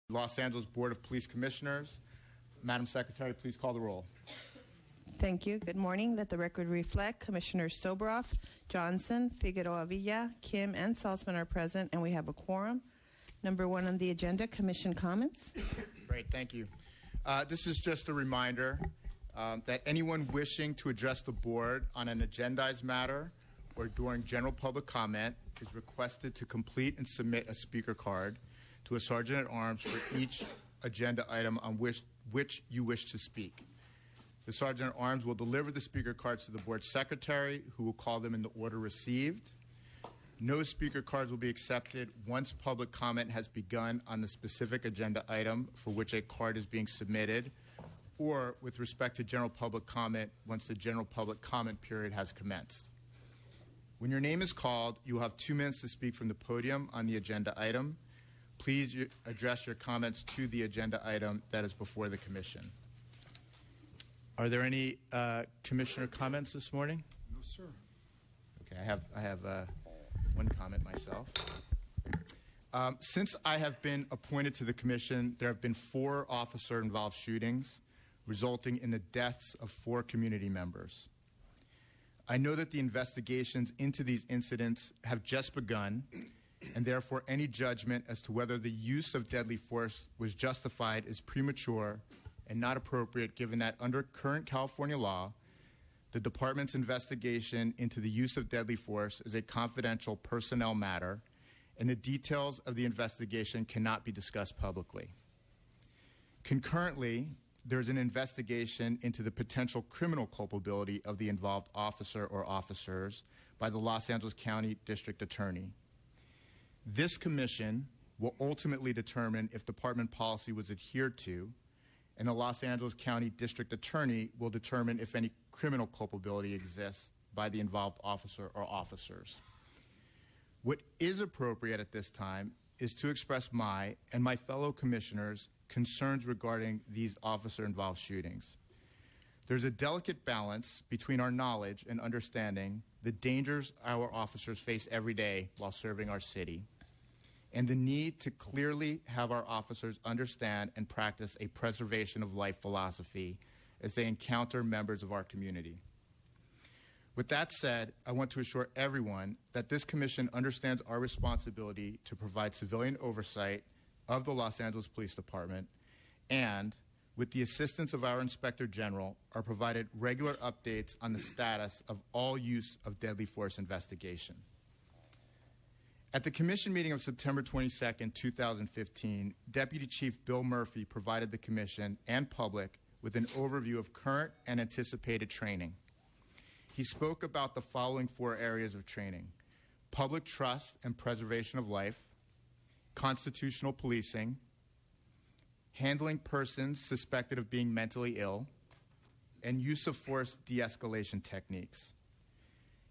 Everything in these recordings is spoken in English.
Los Angeles Board of Police Commissioners. Madam Secretary, please call the roll. Thank you. Good morning. Let the record reflect Commissioners Soboroff, Johnson, Figueroa Villa, Kim, and Saltzman are present, and we have a quorum. Number one on the agenda, Commission comments. Great, thank you. This is just a reminder that anyone wishing to address the board on an agendized matter or during general public comment is requested to complete and submit a speaker card to a Sergeant at Arms for each agenda item on which you wish to speak. The Sergeant at Arms will deliver the speaker cards to the board secretary, who will call them in the order received. No speaker cards will be accepted once public comment has begun on the specific agenda item for which a card is being submitted, or with respect to general public comment once the general public comment period has commenced. When your name is called, you will have 2 minutes to speak from the podium on the agenda item. Please address your comments to the agenda item that is before the Commission. Are there any Commissioner comments this morning? No, sir. Okay, I have one comment myself. Since I have been appointed to the Commission, there have been 4 officer-involved shootings, resulting in the deaths of 4 community members. I know that the investigations into these incidents have just begun, and therefore any judgment as to whether the use of deadly force was justified is premature and not appropriate, given that under current California law, the department's investigation into the use of deadly force is a confidential personnel matter, and the details of the investigation cannot be discussed publicly. Concurrently, there is an investigation into the potential criminal culpability of the involved officer or officers by the Los Angeles County District Attorney. This commission will ultimately determine if department policy was adhered to, and the Los Angeles County District Attorney will determine if any criminal culpability exists by the involved officer or officers. What is appropriate at this time is to express my and my fellow commissioners' concerns regarding these officer-involved shootings. There's a delicate balance between our knowledge and understanding the dangers our officers face every day while serving our city, and the need to clearly have our officers understand and practice a preservation of life philosophy as they encounter members of our community. With that said, I want to assure everyone that this commission understands our responsibility to provide civilian oversight of the Los Angeles Police Department, and with the assistance of our Inspector General, are provided regular updates on the status of all use of deadly force investigation. At the Commission meeting of September 22, 2015, Deputy Chief Bill Murphy provided the Commission and public with an overview of current and anticipated training. He spoke about the following 4 areas of training: public trust and preservation of life, constitutional policing, handling persons suspected of being mentally ill, and use of force de-escalation techniques.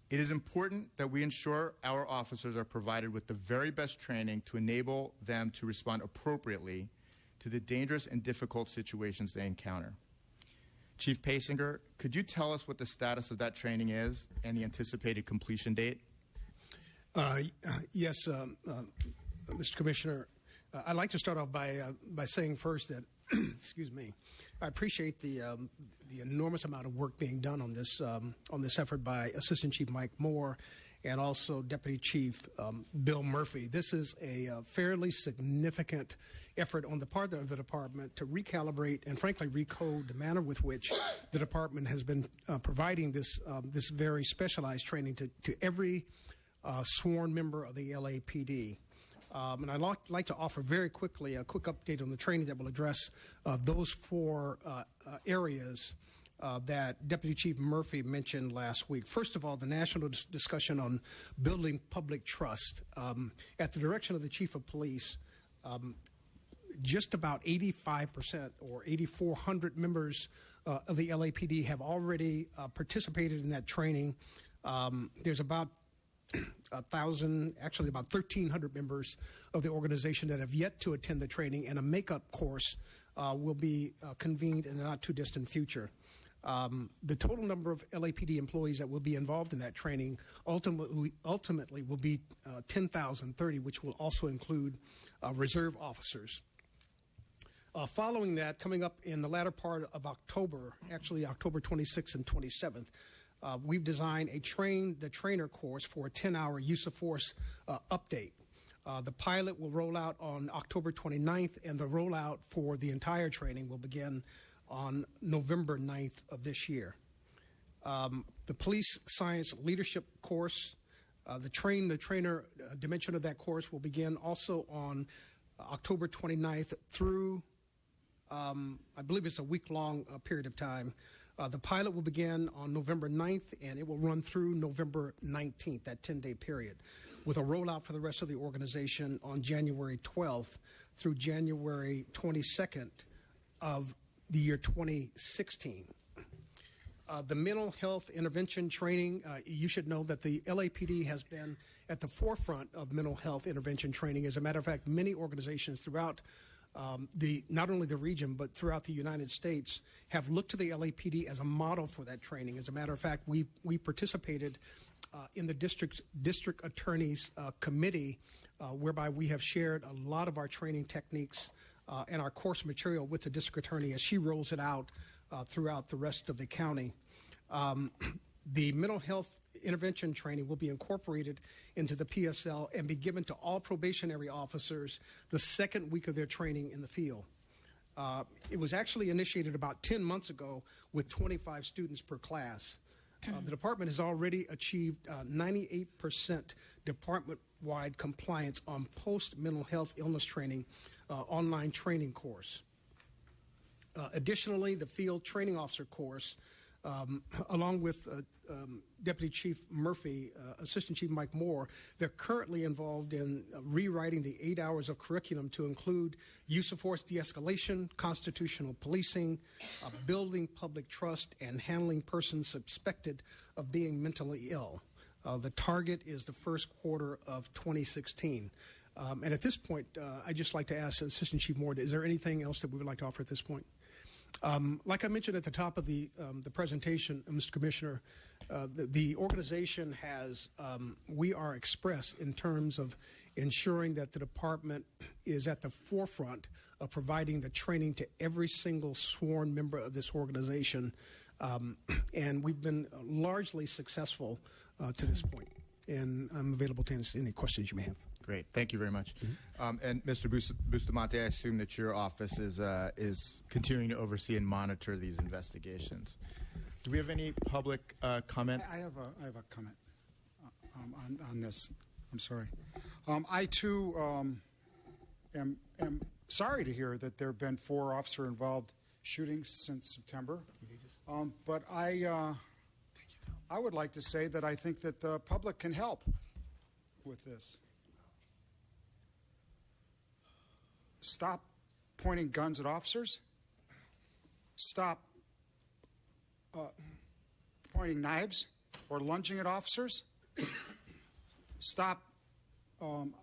It is important that we ensure our officers are provided with the very best training to enable them to respond appropriately to the dangerous and difficult situations they encounter. Chief Paysinger, could you tell us what the status of that training is and the anticipated completion date? Yes, Mr. Commissioner. I'd like to start off by saying first that, excuse me, I appreciate the enormous amount of work being done on this effort by Assistant Chief Mike Moore and also Deputy Chief Bill Murphy. This is a fairly significant effort on the part of the department to recalibrate and frankly recode the manner with which the department has been providing this very specialized training to every sworn member of the LAPD. And I'd like to offer very quickly a quick update on the training that will address those 4 areas that Deputy Chief Murphy mentioned last week. First of all, the national discussion on building public trust. At the direction of the Chief of Police, just about 85% or 8,400 members of the LAPD have already participated in that training. There's about 1,000, actually about 1,300 members of the organization that have yet to attend the training, and a makeup course will be convened in the not too distant future. The total number of LAPD employees that will be involved in that training ultimately will be 10,030, which will also include reserve officers. Following that, coming up in the latter part of October, actually October 26th and 27th, we've designed the trainer course for a 10-hour use of force update. The pilot will roll out on October 29th, and the rollout for the entire training will begin on November 9th of this year. The police science leadership course, the trainer dimension of that course will begin also on October 29th through, I believe it's a week-long period of time. The pilot will begin on November 9th, and it will run through November 19th, that 10-day period, with a rollout for the rest of the organization on January 12th through January 22nd of the year 2016. The mental health intervention training, you should know that the LAPD has been at the forefront of mental health intervention training. As a matter of fact, many organizations throughout not only the region, but throughout the United States have looked to the LAPD as a model for that training. As a matter of fact, we participated in the district attorney's committee, whereby we have shared a lot of our training techniques and our course material with the district attorney as she rolls it out throughout the rest of the county. The mental health intervention training will be incorporated into the PSL and be given to all probationary officers the second week of their training in the field. It was actually initiated about 10 months ago with 25 students per class. The department has already achieved 98% department-wide compliance on post-mental health illness training online training course. Additionally, the field training officer course, along with Deputy Chief Murphy, Assistant Chief Mike Moore, they're currently involved in rewriting the 8 hours of curriculum to include use of force de-escalation, constitutional policing, building public trust, and handling persons suspected of being mentally ill. The target is the first quarter of 2016. And at this point, I'd just like to ask Assistant Chief Moore, is there anything else that we would like to offer at this point? Like I mentioned at the top of the presentation, Mr. Commissioner, the organization we are express in terms of ensuring that the department is at the forefront of providing the training to every single sworn member of this organization. And we've been largely successful to this point. And I'm available to answer any questions you may have. Great. Thank you very much. And Mr. Bustamante, I assume that your office is continuing to oversee and monitor these investigations. Do we have any public comment? I have a comment on this. I'm sorry. I too am sorry to hear that there have been 4 officer-involved shootings since September. But I would like to say that I think that the public can help with this. Stop pointing guns at officers. Stop pointing knives or lunging at officers. Stop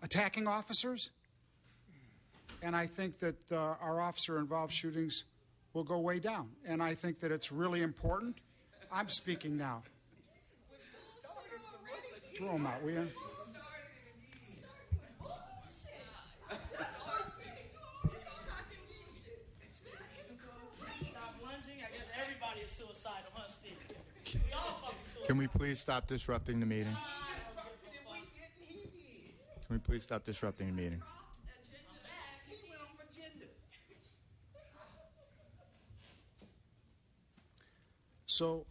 attacking officers. And I think that our officer-involved shootings will go way down. And I think that it's really important. I'm speaking now. Throw them out, will you? Suicidal, huh, Steve? Can we please stop disrupting the meeting? Can we please stop disrupting the meeting? So,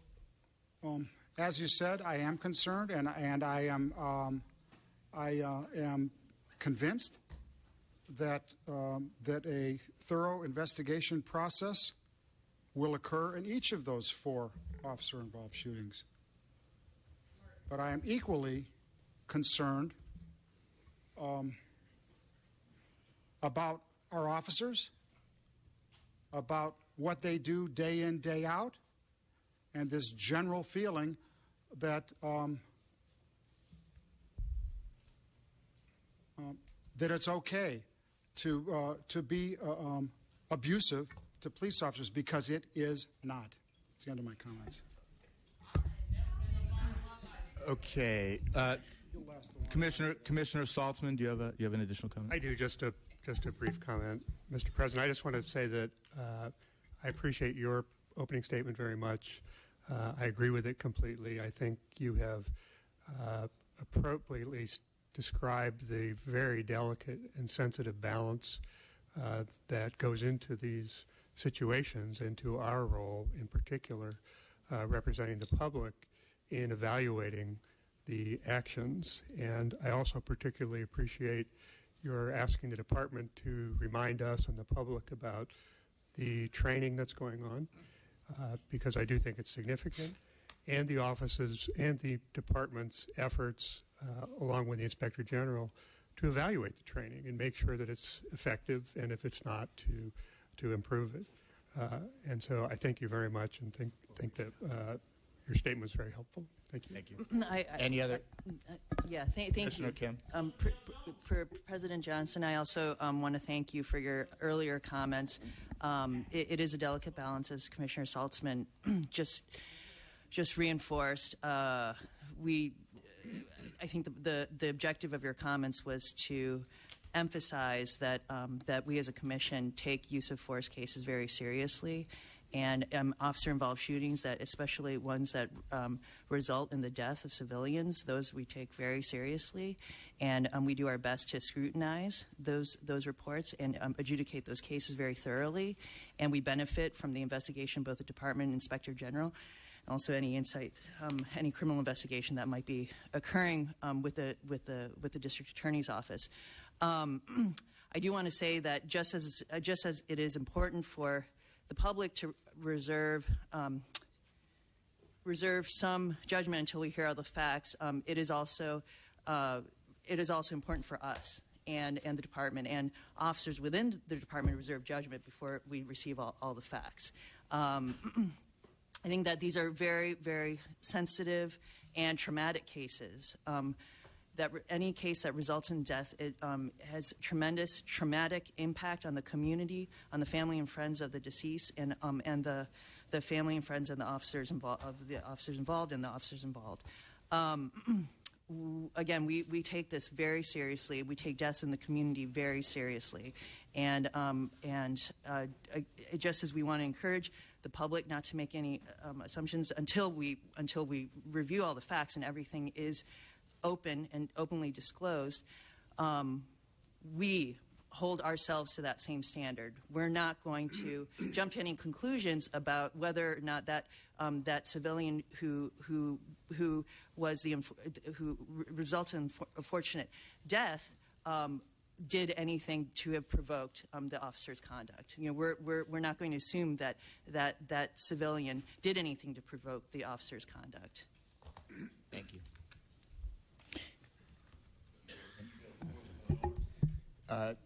as you said, I am concerned, and I am convinced that that a thorough investigation process will occur in each of those 4 officer-involved shootings. But I am equally concerned about our officers, about what they do day in, day out, and this general feeling that that it's okay to be abusive to police officers, because it is not. That's the end of my comments. Okay, Commissioner Saltzman, do you have an additional comment? I do. Just a brief comment. Mr. President. I just want to say that I appreciate your opening statement very much. I agree with it completely. I think you have appropriately described the very delicate and sensitive balance that goes into these situations, and to our role in particular, representing the public in evaluating the actions. And I also particularly appreciate your asking the department to remind us and the public about the training that's going on, because I do think it's significant, and the offices and the department's efforts, along with the Inspector General, to evaluate the training and make sure that it's effective, and if it's not, to improve it. And so I thank you very much, and think that your statement was very helpful. Thank you. Thank you. Any other? Thank Commissioner you. Kim? For President Johnson, I also want to thank you for your earlier comments. It is a delicate balance, as Commissioner Saltzman just reinforced. I think the objective of your comments was to emphasize that we as a commission take use of force cases very seriously, and officer-involved shootings, that especially ones that result in the death of civilians, those we take very seriously, and we do our best to scrutinize those reports and adjudicate those cases very thoroughly, and we benefit from the investigation, both the Department and Inspector General, and also any insight, any criminal investigation that might be occurring with the District Attorney's Office. I do want to say that just as it is important for the public to reserve some judgment until we hear all the facts, it is also important for us and the department and officers within the department to reserve judgment before we receive all the facts. I think that these are very, very sensitive and traumatic cases. That any case that results in death, it has tremendous traumatic impact on the community, on the family and friends of the deceased, and the family and friends of the officers involved, and the officers involved. Again, we take this very seriously. We take deaths in the community very seriously, and just as we want to encourage the public not to make any assumptions until we review all the facts and everything is open and openly disclosed, we hold ourselves to that same standard. We're not going to jump to any conclusions about whether or not that that civilian who resulted in unfortunate death did anything to have provoked the officer's conduct. You know, we're not going to assume that civilian did anything to provoke the officer's conduct. Thank you.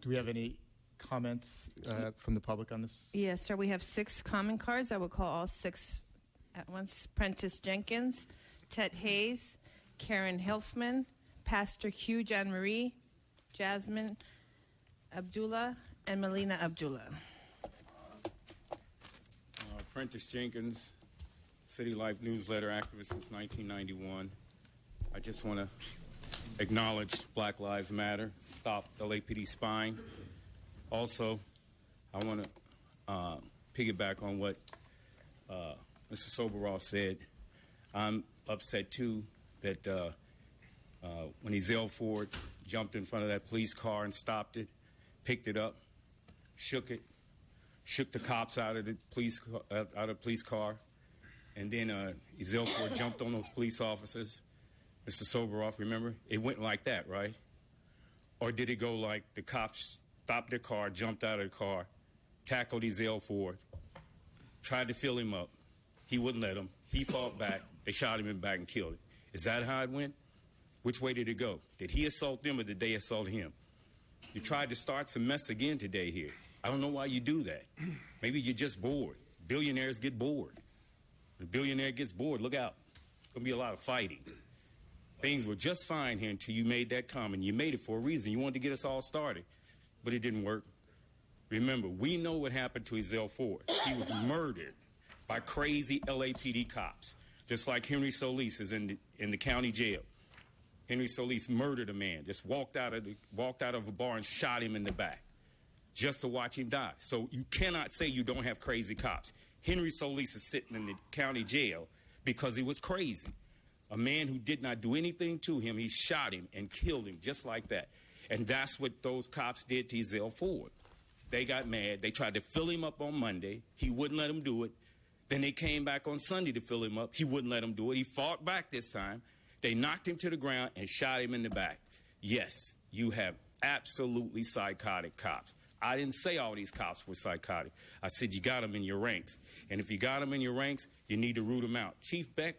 Do we have any comments from the public on this? Yes, sir. We have 6 comment cards. I will call all 6 at once. Prentice Jenkins, Ted Hayes, Karen Hilfman, Pastor Q. John Marie, Jasmine Abdullah, and Melina Abdullah. Prentice Jenkins, City Life newsletter activist since 1991. I just want to acknowledge Black Lives Matter, stop LAPD spying. Also, I want to piggyback on what Mr. Soboroff said. I'm upset, too, that when Ezell Ford jumped in front of that police car and stopped it, picked it up, shook the cops out of the police car, and then Ezell Ford jumped on those police officers. Mr. Soboroff, remember? It went like that, right? Or did it go like the cops stopped their car, jumped out of the car, tackled Ezell Ford, tried to fill him up. He wouldn't let him. He fought back. They shot him in the back and killed him. Is that how it went? Which way did it go? Did he assault them or did they assault him? You tried to start some mess again today here. I don't know why you do that. Maybe you're just bored. Billionaires get bored. When a billionaire gets bored, look out. There's going to be a lot of fighting. Things were just fine here until you made that comment. You made it for a reason. You wanted to get us all started, but it didn't work. Remember, we know what happened to Ezell Ford. He was murdered by crazy LAPD cops, just like Henry Solis is in the county jail. Henry Solis murdered a man, just walked out of a bar and shot him in the back. just to watch him die. So you cannot say you don't have crazy cops. Henry Solis is sitting in the county jail because he was crazy. A man who did not do anything to him, he shot him and killed him just like that. And that's what those cops did to Ezell Ford. They got mad. They tried to fill him up on Monday. He wouldn't let them do it. Then they came back on Sunday to fill him up. He wouldn't let them do it. He fought back this time. They knocked him to the ground and shot him in the back. Yes, you have absolutely psychotic cops. I didn't say all these cops were psychotic. I said you got them in your ranks. And if you got them in your ranks, you need to root them out. Chief Beck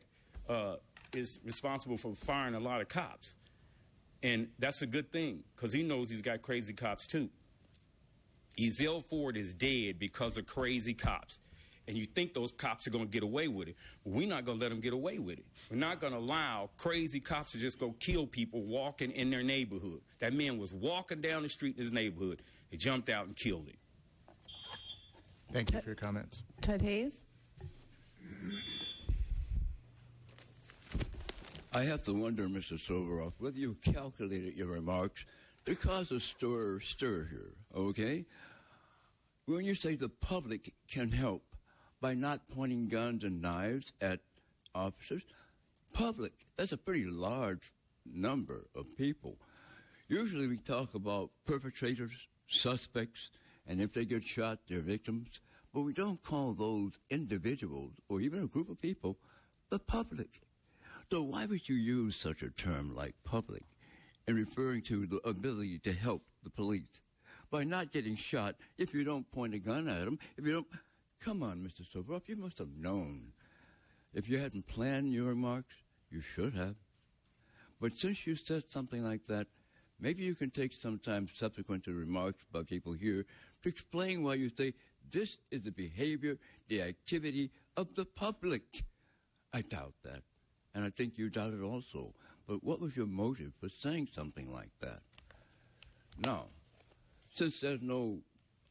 is responsible for firing a lot of cops. And that's a good thing because he knows he's got crazy cops too. Ezell Ford is dead because of crazy cops. And you think those cops are going to get away with it. Well, we're not going to let them get away with it. We're not going to allow crazy cops to just go kill people walking in their neighborhood. That man was walking down the street in his neighborhood. They jumped out and killed him. Thank you for your comments. Ted Hayes? I have to wonder, Mr. Soboroff, whether you calculated your remarks to cause a stir here, okay? When you say the public can help by not pointing guns and knives at officers, public, that's a pretty large number of people. Usually we talk about perpetrators, suspects, and if they get shot, they're victims, but we don't call those individuals or even a group of people the public. So why would you use such a term like public in referring to the ability to help the police by not getting shot if you don't point a gun at them, if you don't... Come on, Mr. Soboroff, you must have known. If you hadn't planned your remarks, you should have. But since you said something like that, maybe you can take some time subsequent to remarks by people here to explain why you say this is the behavior, the activity of the public. I doubt that. And I think you doubt it also. But what was your motive for saying something like that? Now, since there's no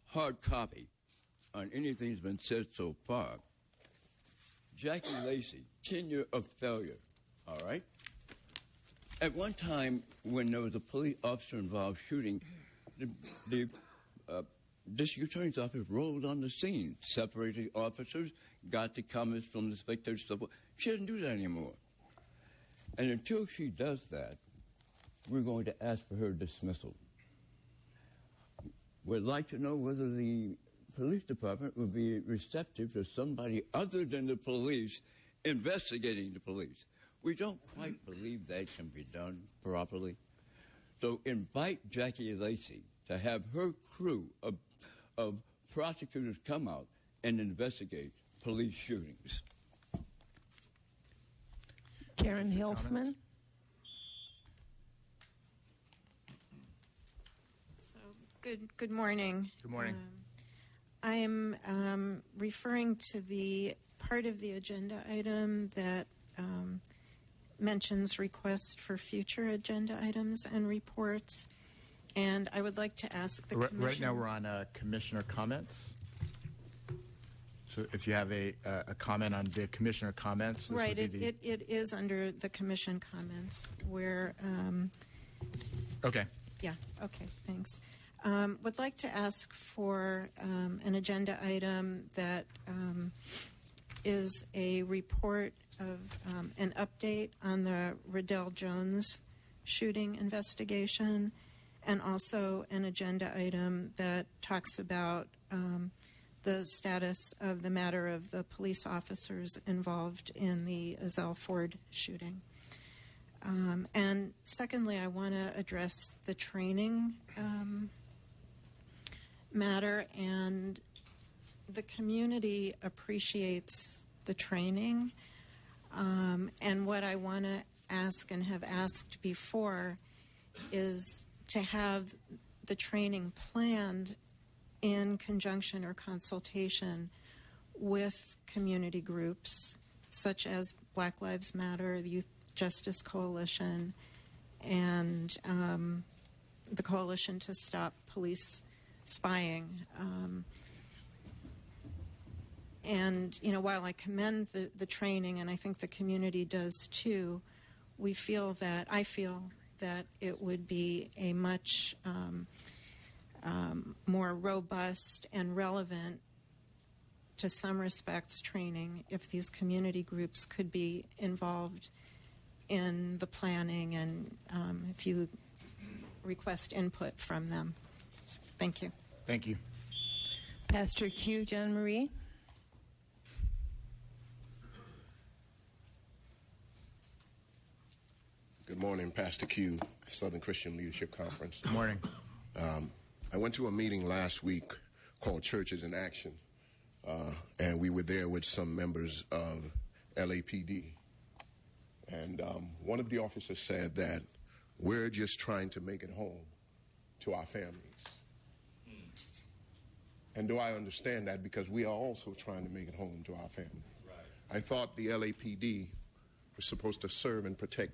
hard copy on anything that's been said so far, Jackie Lacey, tenure of failure, all right? At one time, when there was a police officer-involved shooting, the district attorney's office rolled on the scene, separated officers, got the comments from the spectators, so forth. She doesn't do that anymore. And until she does that, we're going to ask for her dismissal. We'd like to know whether the police department would be receptive to somebody other than the police investigating the police. We don't quite believe that can be done properly. So invite Jackie Lacey to have her crew of prosecutors come out and investigate police shootings. Karen Hilfman? So, good morning. Good morning. I'm referring to the part of the agenda item that mentions requests for future agenda items and reports. And I would like to ask the Commission... Right now we're on Commissioner comments. So if you have a comment on the Commissioner comments... This Right, would be it is under the Commission comments where... Okay. Yeah, okay, thanks. Would like to ask for an agenda item that is a report of an update on the Riddell Jones shooting investigation, and also an agenda item that talks about the status of the matter of the police officers involved in the Ezell Ford shooting. And secondly, I want to address the training matter, and the community appreciates the training. And what I want to ask and have asked before is to have the training planned in conjunction or consultation with community groups such as Black Lives Matter, the Youth Justice Coalition, and the Coalition to Stop Police Spying. And, you know, while I commend the training, and I think the community does too, I feel that it would be a much more robust and relevant to some respects training if these community groups could be involved in the planning and if you request input from them. Thank you. Thank you. Pastor Q, John Marie. Good morning, Pastor Q, Southern Christian Leadership Conference. Good morning. I went to a meeting last week called Churches in Action, and we were there with some members of LAPD. And one of the officers said that we're just trying to make it home to our families. And do I understand that? Because we are also trying to make it home to our family. Right. I thought the LAPD was supposed to serve and protect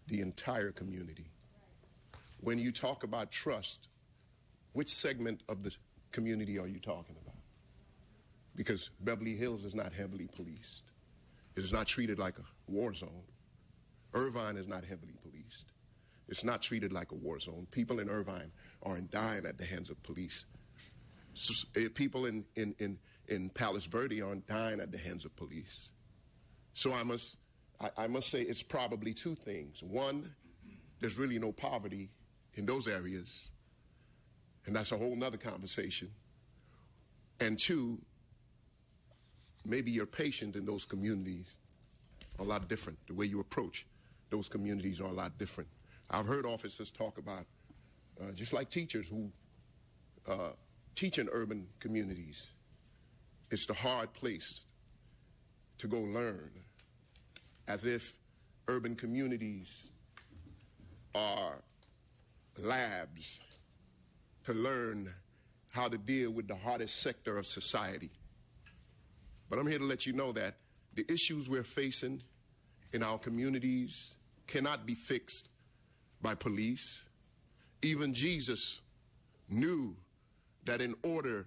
the entire community. When you talk about trust, which segment of the community are you talking about? Because Beverly Hills is not heavily policed. It is not treated like a war zone. Irvine is not heavily policed. It's not treated like a war zone. People in Irvine aren't dying at the hands of police. People in Palos Verde aren't dying at the hands of police. So I must say it's probably two things. One, there's really no poverty in those areas, and that's a whole nother conversation. And two, maybe your patience in those communities are a lot different. The way you approach those communities are a lot different. I've heard officers talk about, just like teachers who teach in urban communities, it's the hard place to go learn, as if urban communities are labs to learn how to deal with the hardest sector of society. But I'm here to let you know that the issues we're facing in our communities cannot be fixed by police. Even Jesus knew that in order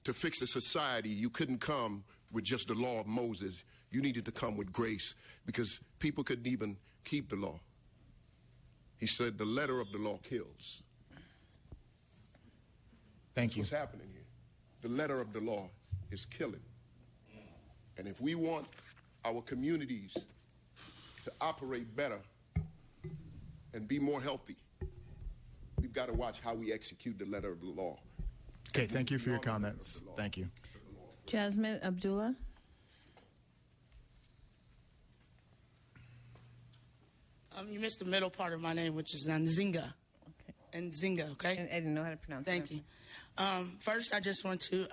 to fix a society, you couldn't come with just the law of Moses. You needed to come with grace, because people couldn't even keep the law. He said the letter of the law kills. Thank you. That's what's happening here. The letter of the law is killing. And if we want our communities to operate better and be more healthy, we've got to watch how we execute the letter of the law. Okay, thank you for your comments. Thank you. Jasmine Abdullah. You missed the middle part of my name, which is Nzinga. Okay. Nzinga, okay? I didn't know how to pronounce it. Thank you. First, I just want to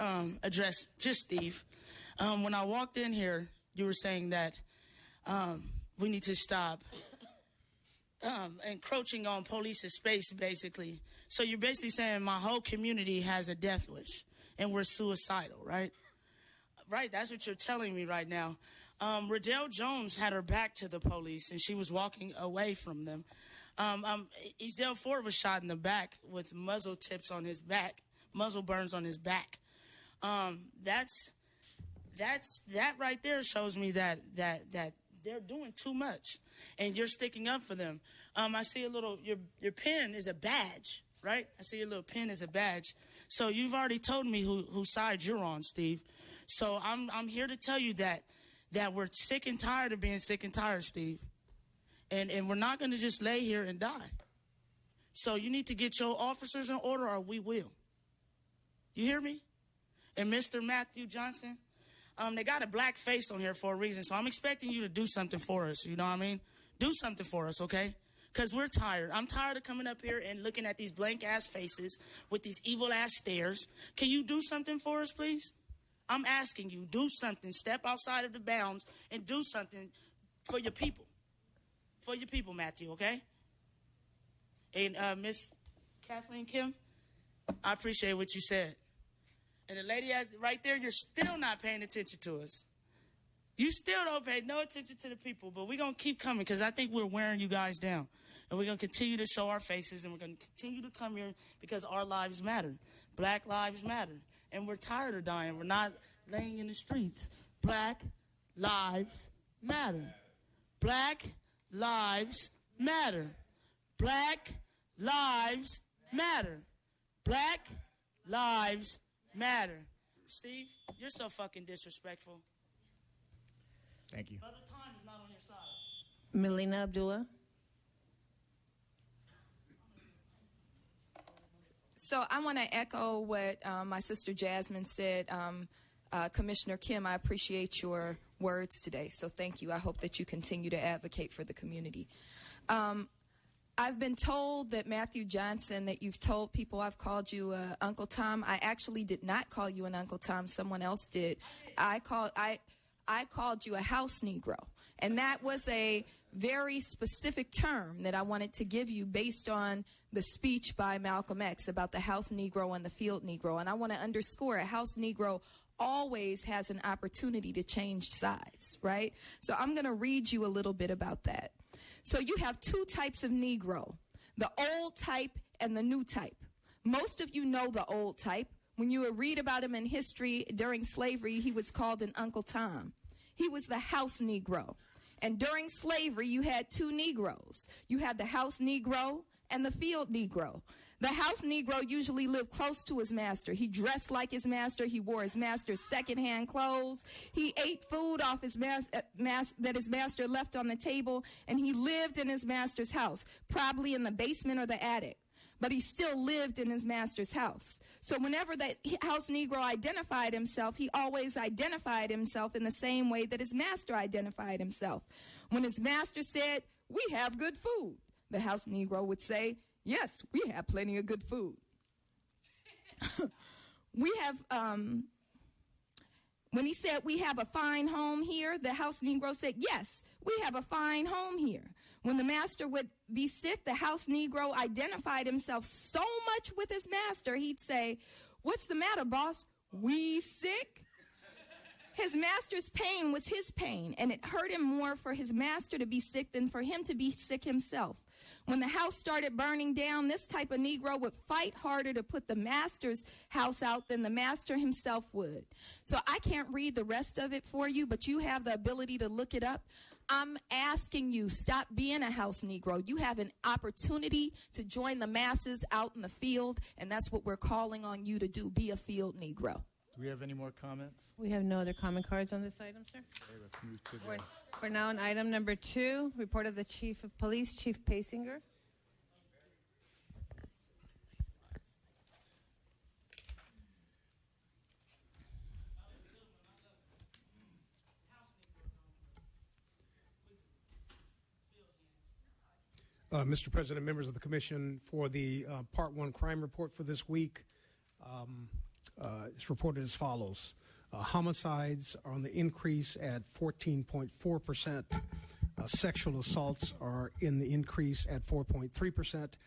address just Steve. When I walked in here, you were saying that we need to stop encroaching on police's space, basically. So you're basically saying my whole community has a death wish and we're suicidal, right? Right, that's what you're telling me right now. Riddell Jones had her back to the police and she was walking away from them. Ezell Ford was shot in the back with muzzle tips on his back, muzzle burns on his back. That right there shows me that they're doing too much, and you're sticking up for them. I see a little, your pen is a badge, right? I see your little pen is a badge. So you've already told me whose side you're on, Steve. So I'm here to tell you that we're sick and tired of being sick and tired, Steve. And we're not going to just lay here and die. So you need to get your officers in order, or we will. You hear me? And Mr. Matthew Johnson, they got a black face on here for a reason, so I'm expecting you to do something for us, you know what I mean? Do something for us, okay? Because we're tired. I'm tired of coming up here and looking at these blank-ass faces with these evil-ass stares. Can you do something for us, please? I'm asking you, do something. Step outside of the bounds and do something for your people. For your people, Matthew, okay? And Miss Kathleen Kim, I appreciate what you said. And the lady right there, you're still not paying attention to us. You still don't pay no attention to the people, but we're going to keep coming because I think we're wearing you guys down. And we're going to continue to show our faces, and we're going to continue to come here because our lives matter. Black lives matter. And we're tired of dying. We're not laying in the streets. Black lives matter. Black lives matter. Black lives matter. Black lives matter. Steve, you're so fucking disrespectful. Thank you. Brother Time is not on your side. Melina Abdullah. So I want to echo what my sister Jasmine said. Commissioner Kim, I appreciate your words today. So thank you. I hope that you continue to advocate for the community. I've been told that Matthew Johnson, that you've told people I've called you Uncle Tom. I actually did not call you an Uncle Tom. Someone else did. I called you a house Negro. And that was a very specific term that I wanted to give you based on the speech by Malcolm X about the house Negro and the field Negro. And I want to underscore, a house Negro always has an opportunity to change sides, right? So I'm going to read you a little bit about that. So you have two types of Negro, the old type and the new type. Most of you know the old type. When you read about him in history during slavery, he was called an Uncle Tom. He was the house Negro. And during slavery, you had two Negroes. You had the house Negro and the field Negro. The house Negro usually lived close to his master. He dressed like his master. He wore his master's secondhand clothes. He ate food off his that his master left on the table, and he lived in his master's house, probably in the basement or the attic. But he still lived in his master's house. So whenever that house Negro identified himself, he always identified himself in the same way that his master identified himself. When his master said, "We have good food," the house Negro would say, "Yes, we have plenty of good food." When he said, "We have a fine home here," the house Negro said, "Yes, we have a fine home here." When the master would be sick, the house Negro identified himself so much with his master, he'd say, "What's the matter, boss? We sick?" His master's pain was his pain, and it hurt him more for his master to be sick than for him to be sick himself. When the house started burning down, this type of Negro would fight harder to put the master's house out than the master himself would. So I can't read the rest of it for you, but you have the ability to look it up. I'm asking you, stop being a house Negro. You have an opportunity to join the masses out in the field, and that's what we're calling on you to do. Be a field Negro. Do we have any more comments? We have no other comment cards on this item, sir. Okay, let's move to We're now on item number 2, report of the Chief of Police, Chief Pasinger. Mr. President, members of the Commission, for the Part 1 crime report for this week, it's reported as follows. Homicides are on the increase at 14.4%. Sexual assaults are in the increase at 4.3%,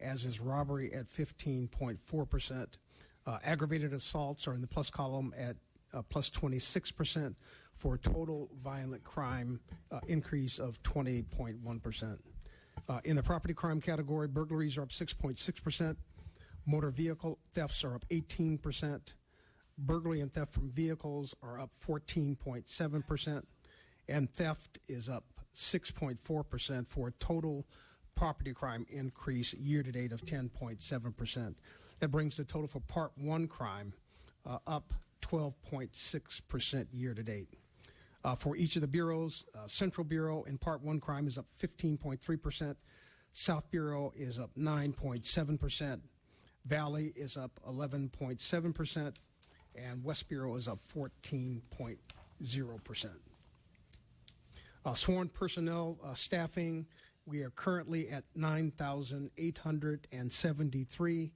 as is robbery at 15.4%. Aggravated assaults are in the plus column at plus 26%, for a total violent crime increase of 20.1%. In the property crime category, burglaries are up 6.6%. Motor vehicle thefts are up 18%. Burglary and theft from vehicles are up 14.7%. And theft is up 6.4%, for a total property crime increase year-to-date of 10.7%. That brings the total for Part 1 crime up 12.6% year-to-date. For each of the bureaus, Central Bureau in Part 1 crime is up 15.3%. South Bureau is up 9.7%. Valley is up 11.7%. And West Bureau is up 14.0%. Sworn personnel staffing, we are currently at 9,873.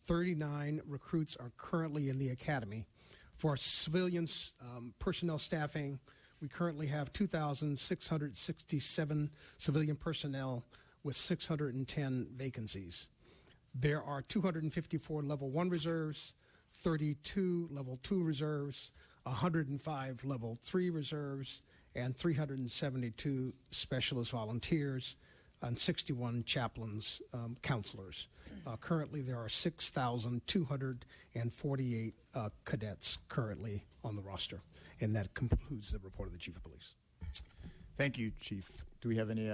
39 recruits are currently in the academy. For civilians personnel staffing, we currently have 2,667 civilian personnel with 610 vacancies. There are 254 Level 1 reserves, 32 Level 2 reserves, 105 Level 3 reserves, and 372 specialist volunteers, and 61 chaplains, counselors. Currently, there are 6,248 cadets currently on the roster. And that concludes the report of the Chief of Police. Thank you, Chief. Do we have any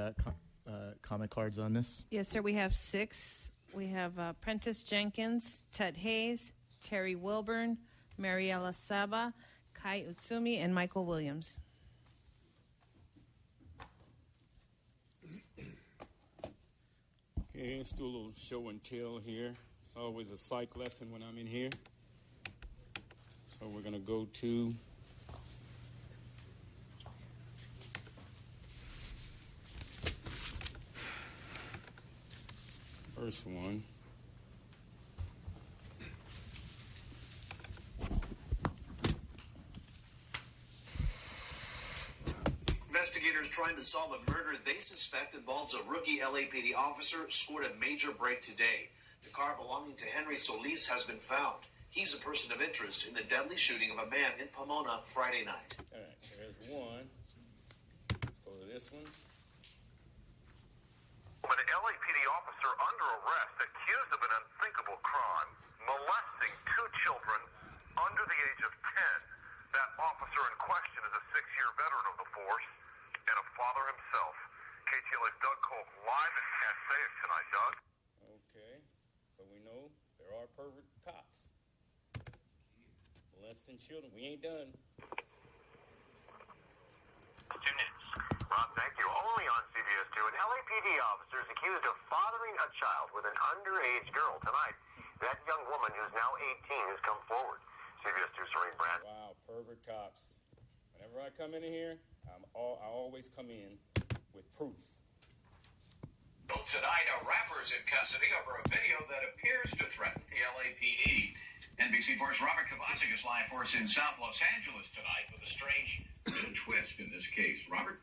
comment cards on this? Yes, sir. We have 6. We have Prentice Jenkins, Ted Hayes, Terry Wilburn, Mariela Saba, Kai Utsumi, and Michael Williams. Okay, let's do a little show and tell here. It's always a psych lesson when I'm in here. So we're going to go to first one. Investigators trying to solve a murder they suspect involves a rookie LAPD officer scored a major break today. The car belonging to Henry Solis has been found. He's a person of interest in the deadly shooting of a man in Pomona Friday night. All right, there's one. Let's go to this one. An LAPD officer under arrest accused of an unthinkable crime, molesting 2 children under the age of 10. That officer in question is a 6-year veteran of the force and a father himself. KTLA's Doug Kolk live in Passaic tonight, Doug. Okay, so we know there are pervert cops. Molesting children. We ain't done. Rob, thank you. Only on CBS 2, an LAPD officer is accused of fathering a child with an underage girl tonight. That young woman, who's now 18, has come forward. CBS 2, Serene Brand. Wow, pervert cops. Whenever I come in here, I always come in with proof. Tonight, a rapper is in custody over a video that appears to threaten the LAPD. NBC4's Robert Kovacic is live for us in South Los Angeles tonight with a strange new twist in this case. Robert?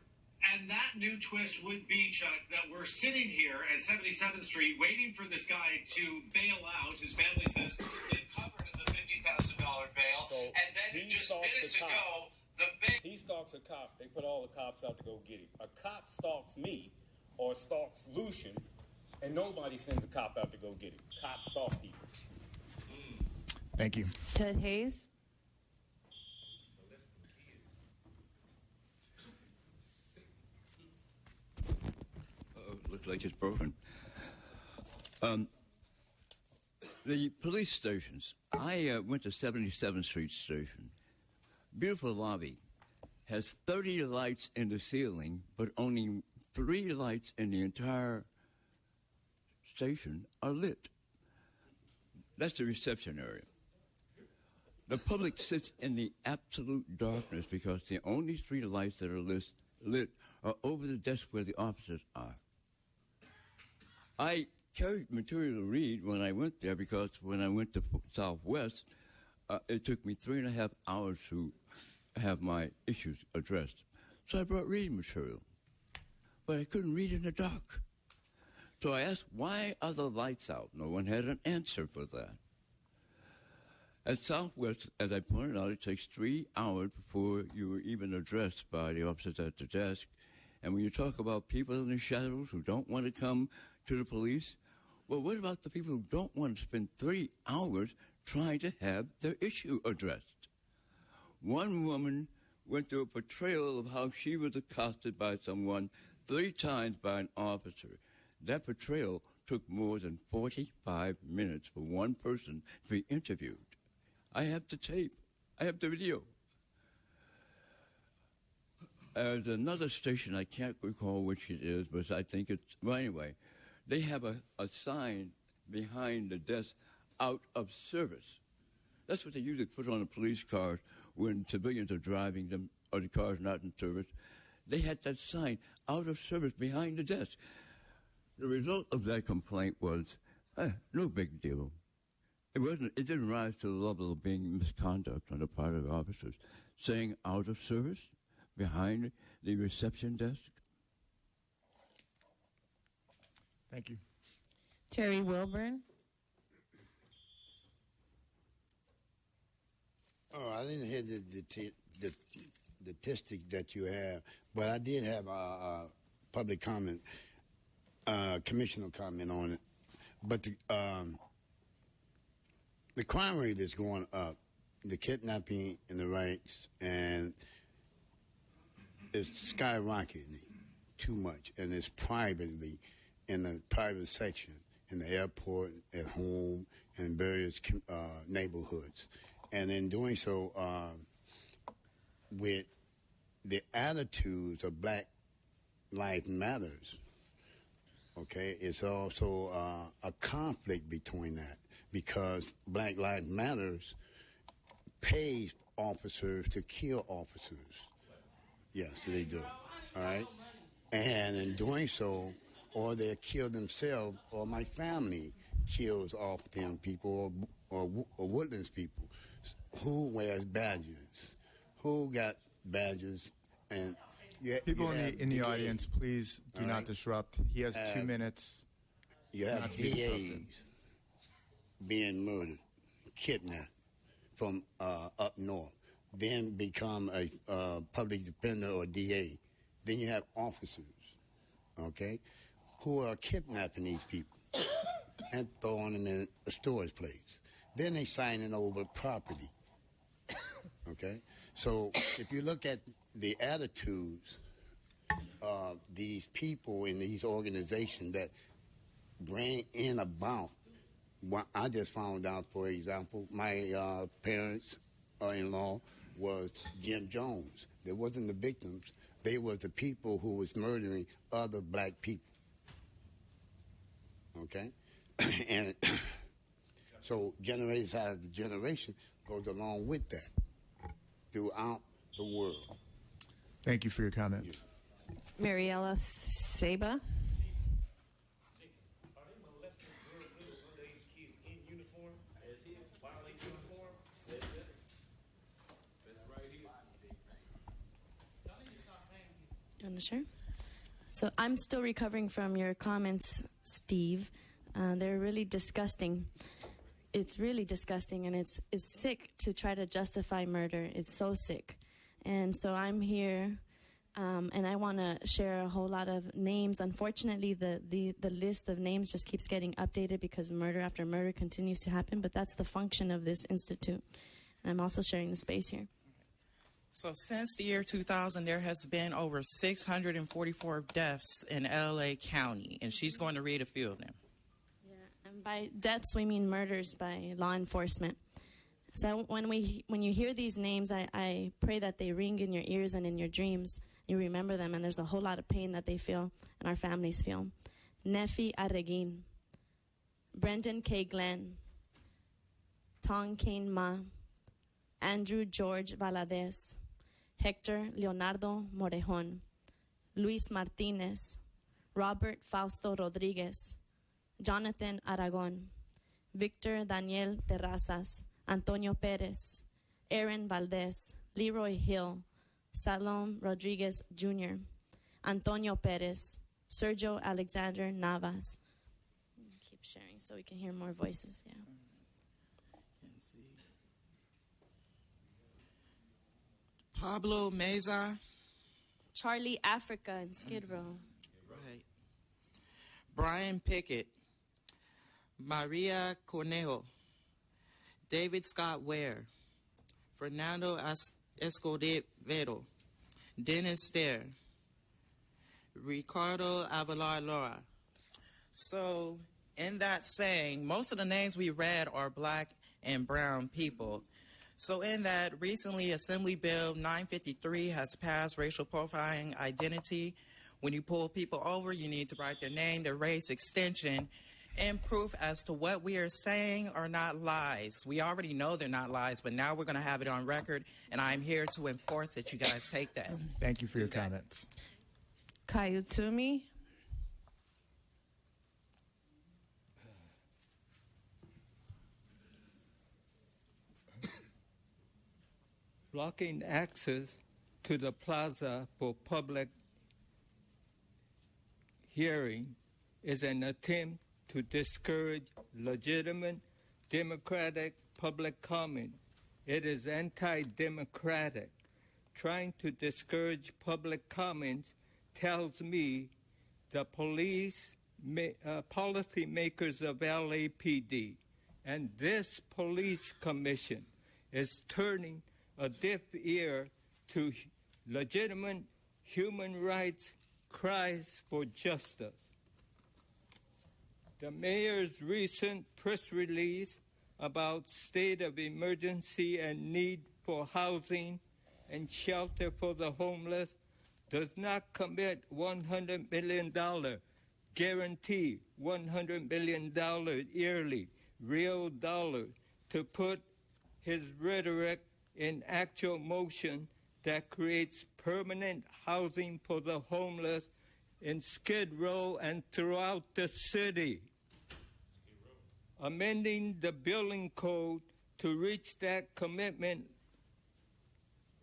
And that new twist would be, Chuck, that we're sitting here at 77th Street waiting for this guy to bail out. His family says they've covered the $50,000 bail. So and then just minutes ago, he stalks a cop. They put all the cops out to go get him. A cop stalks me or stalks Lucian, and nobody sends a cop out to go get him. Cops stalk people. Thank you. Ted Hayes. Looks like it's broken. The police stations. I went to 77th Street Station. Beautiful lobby. Has 30 lights in the ceiling, but only 3 lights in the entire station are lit. That's the reception area. The public sits in the absolute darkness because the only 3 lights that are lit are over the desk where the officers are. I carried material to read when I went there because when I went to Southwest, it took me 3.5 hours to have my issues addressed. So I brought reading material. But I couldn't read in the dark. So I asked, why are the lights out? No one had an answer for that. At Southwest, as I pointed out, it takes 3 hours before you were even addressed by the officers at the desk. And when you talk about people in the shadows who don't want to come to the police, well, what about the people who don't want to spend 3 hours trying to have their issue addressed? One woman went through a portrayal of how she was accosted by someone 3 times by an officer. That portrayal took more than 45 minutes for one person to be interviewed. I have the tape. I have the video. There's another station, I can't recall which it is, but I think it's, well, anyway, they have a sign behind the desk, out of service. That's what they usually put on a police car when civilians are driving them or the car's not in service. They had that sign, out of service, behind the desk. The result of that complaint was, no big deal. It didn't rise to the level of being misconduct on the part of the officers. Saying out of service behind the reception desk. Thank you. Terry Wilburn. Oh, I didn't hear the statistic that you have, but I did have a public comment, commissioner comment on it. But the crime rate is going up, the kidnapping and the rapes, and it's skyrocketing too much, and it's privately in the private section, in the airport, at home, in various neighborhoods. And in doing so, with the attitudes of Black Lives Matters, okay, it's also a conflict between that, because Black Lives Matters pays officers to kill officers. Yes, they do. All right? And in doing so, or they kill themselves, or my family kills off them people, or Woodlands people. Who wears badges? Who got badges? And people in the audience, please do not disrupt. He has 2 minutes. You have DAs being murdered, kidnapped from up north, then become a public defender or DA. Then you have officers, okay, who are kidnapping these people and throwing them in a storage place. Then they signing over property, okay? So if you look at the attitudes of these people in these organizations that bring in about, what I just found out, for example, my parents-in-law was Jim Jones. They wasn't the victims. They were the people who was murdering other Black people. Okay? And so generation out of generation goes along with that throughout the world. Thank you for your comments. Mariela Seba. Sure. So I'm still recovering from your comments, Steve. They're really disgusting. It's really disgusting, and it's sick to try to justify murder. It's so sick. And so I'm here, and I want to share a whole lot of names. Unfortunately, the list of names just keeps getting updated because murder after murder continues to happen, but that's the function of this institute. And I'm also sharing the space here. So since the year 2000, there has been over 644 deaths in LA County, and she's going to read a few of them. Yeah, and by deaths, we mean murders by law enforcement. So when you hear these names, I pray that they ring in your ears and in your dreams. You remember them, and there's a whole lot of pain that they feel and our families feel. Nefi Arreguin, Brendan K. Glenn, Tong Kane Ma, Andrew George Valadez, Hector Leonardo Morejon, Luis Martinez, Robert Fausto Rodriguez, Jonathan Aragon, Victor Daniel Terrazas, Antonio Perez, Aaron Valdez, Leroy Hill, Salom Rodriguez Jr., Antonio Perez, Sergio Alexander Navas. Keep sharing so we can hear more voices. Yeah. Pablo Meza. Charlie Africa in Skid Row. Right. Brian Pickett. Maria Cornejo. David Scott Ware. Fernando Escobedo. Dennis Stair. Ricardo Avalar Laura. So, in that saying, most of the names we read are Black and brown people. So in that, recently Assembly Bill 953 has passed racial profiling identity. When you pull people over, you need to write their name, their race, extension, and proof as to what we are saying are not lies. We already know they're not lies, but now we're going to have it on record, and I'm here to enforce that you guys take that. Thank you for your comments. Kayutsumi. Blocking access to the plaza for public hearing is an attempt to discourage legitimate democratic public comment. It is anti-democratic. Trying to discourage public comments tells me the policymakers of LAPD and this police commission is turning a deaf ear to legitimate human rights cries for justice. The mayor's recent press release about state of emergency and need for housing and shelter for the homeless does not commit $100 million, guarantee $100 million yearly, real dollars, to put his rhetoric in actual motion that creates permanent housing for the homeless in Skid Row and throughout the city. Amending the building code to reach that commitment.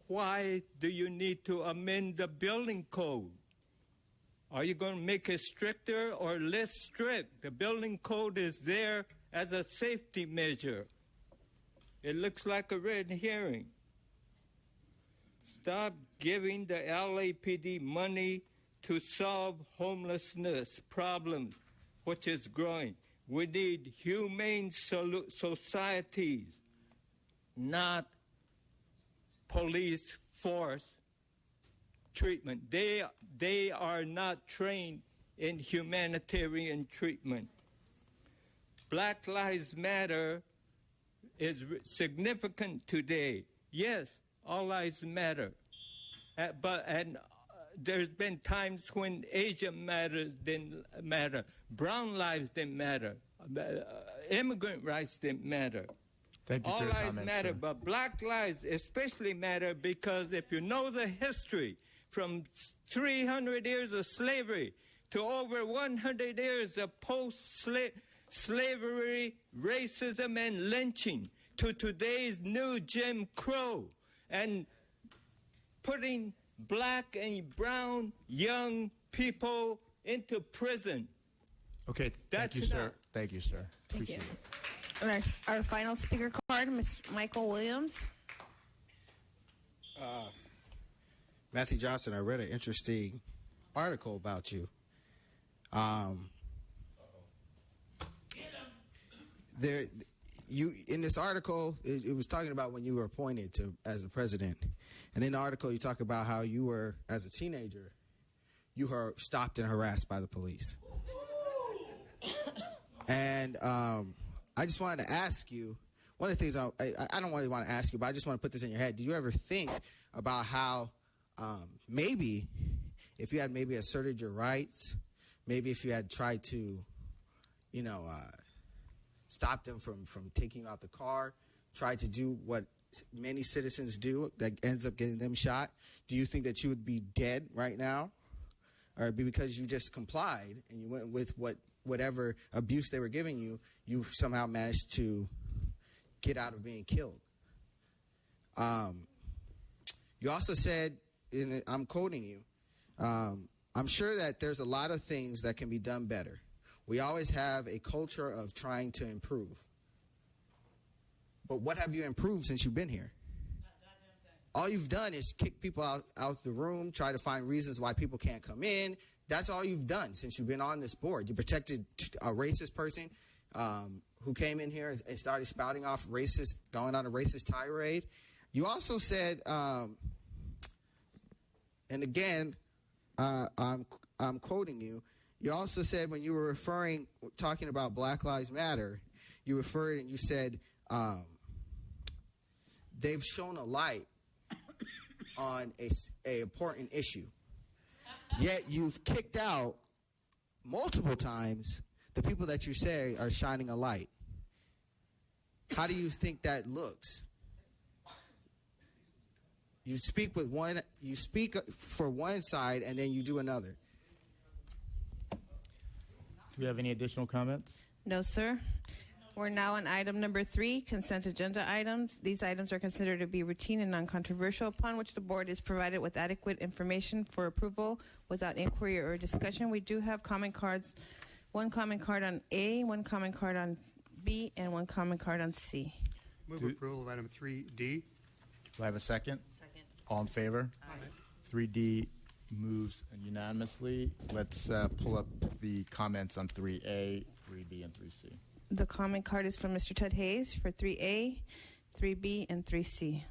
Why do you need to amend the building code? Are you going to make it stricter or less strict? The building code is there as a safety measure. It looks like a red herring. Stop giving the LAPD money to solve homelessness problems, which is growing. We need humane societies, not police force treatment. They are not trained in humanitarian treatment. Black Lives Matter is significant today. Yes, all lives matter. But there's been times when Asian matters didn't matter. Brown lives didn't matter. Immigrant rights didn't matter. Thank you all for your lives comments, matter, sir. but black lives especially matter because if you know the history from 300 years of slavery to over 100 years of post-slavery racism and lynching to today's new Jim Crow and putting black and brown young people into prison. Okay, thank you, sir. Thank you, sir. Appreciate it. And our final speaker card, Ms. Michael Williams. Matthew Johnson, I read an interesting article about you. In this article, it was talking about when you were appointed as the president, and in the article you talk about how you were, as a teenager, you were stopped and harassed by the police. And I just wanted to ask you, one of the things I don't really want to ask you, but I just want to put this in your head. Do you ever think about how maybe if you had maybe asserted your rights, maybe if you had tried to, stop them from taking you out the car, tried to do what many citizens do that ends up getting them shot, do you think that you would be dead right now? Or because you just complied and you went with whatever abuse they were giving you, you somehow managed to get out of being killed? You also said, I'm quoting you, I'm sure that there's a lot of things that can be done better. We always have a culture of trying to improve. But what have you improved since you've been here? All you've done is kick people out the room, try to find reasons why people can't come in. That's all you've done since you've been on this board. You protected a racist person who came in here and started spouting off going on a racist tirade. You also said, and again, I'm quoting you. You also said when you were talking about Black Lives Matter, you referred and you said they've shown a light on a important issue. Yet you've kicked out multiple times the people that you say are shining a light. How do you think that looks? You speak for one side and then you do another. Do we have any additional comments? No, sir. We're now on item number 3, consent agenda items. These items are considered to be routine and non-controversial, upon which the board is provided with adequate information for approval without inquiry or discussion. We do have comment cards, one comment card on A, one comment card on B, and one comment card on C. Move approval of item 3D. Do I have a second? Second. All in favor? Aye. 3D moves unanimously. Let's pull up the comments on 3A, 3B, and 3C. The comment card is from Mr. Ted Hayes for 3A, 3B, and 3C.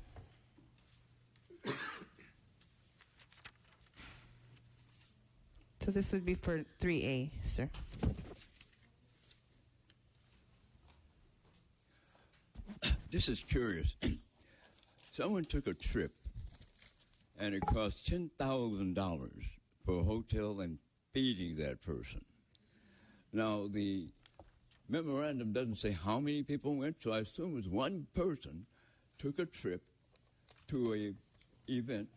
So this would be for 3A, sir. This is curious. Someone took a trip, and it cost $10,000 for a hotel and feeding that person. Now, the memorandum doesn't say how many people went, so I assume it was one person took a trip to a event,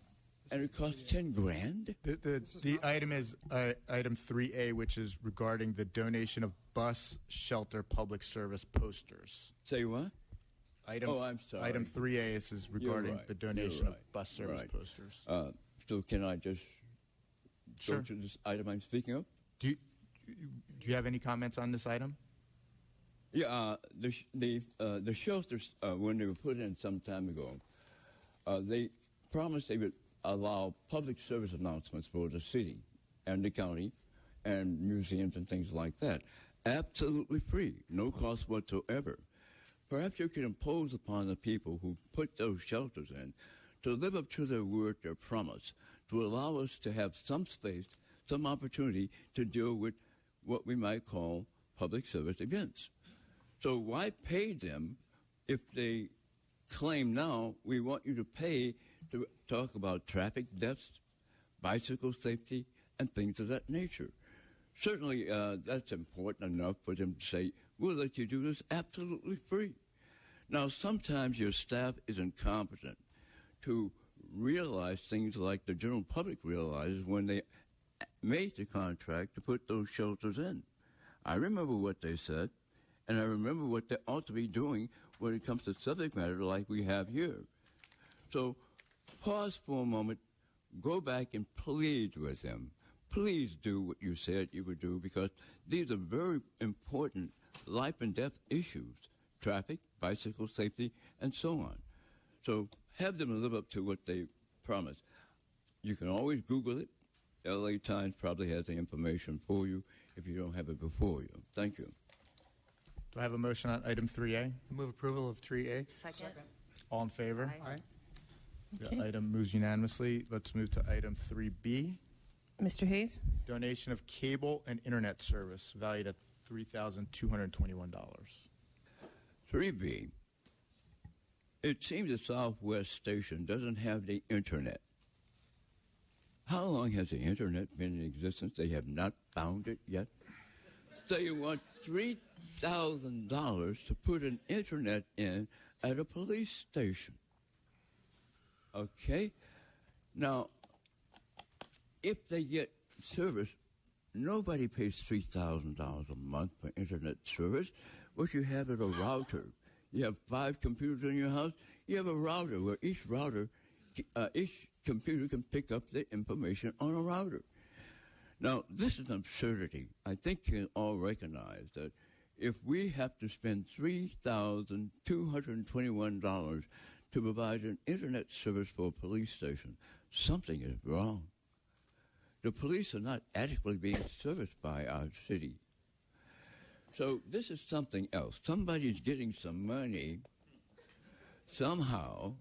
and it cost $10,000. The item is item 3A, which is regarding the donation of bus shelter public service posters. Say what? I'm sorry. Item 3A is regarding the donation of bus service posters. So can I just Sure. go to this item I'm speaking of? Do you have any comments on this item? Yeah, the shelters, when they were put in some time ago, they promised they would allow public service announcements for the city and the county and museums and things like that. Absolutely free, no cost whatsoever. Perhaps you could impose upon the people who put those shelters in to live up to their word, their promise, to allow us to have some space, some opportunity to deal with what we might call public service events. So why pay them if they claim now we want you to pay to talk about traffic deaths, bicycle safety, and things of that nature? Certainly that's important enough for them to say, we'll let you do this absolutely free. Now, sometimes your staff is incompetent to realize things like the general public realizes when they made the contract to put those shelters in. I remember what they said, and I remember what they ought to be doing when it comes to subject matter like we have here. So pause for a moment, go back and plead with them. Please do what you said you would do, because these are very important life and death issues, traffic, bicycle safety, and so on. So have them live up to what they promised. You can always Google it. LA Times probably has the information for you if you don't have it before you. Thank you. Do I have a motion on item 3A? Move approval of 3A. Second. All in favor? Aye. The item moves unanimously. Let's move to item 3B. Mr. Hayes? Donation of cable and internet service valued at $3,221. 3B. It seems the Southwest station doesn't have the internet. How long has the internet been in existence? They have not found it yet. So you want $3,000 to put an internet in at a police station. Okay? Now, if they get service, nobody pays $3,000 a month for internet service. What you have is a router. You have 5 computers in your house. You have a router where each computer can pick up the information on a router. Now, this is an absurdity. I think you all recognize that if we have to spend $3,221 to provide an internet service for a police station, something is wrong. The police are not adequately being serviced by our city. So this is something else. Somebody's getting some money somehow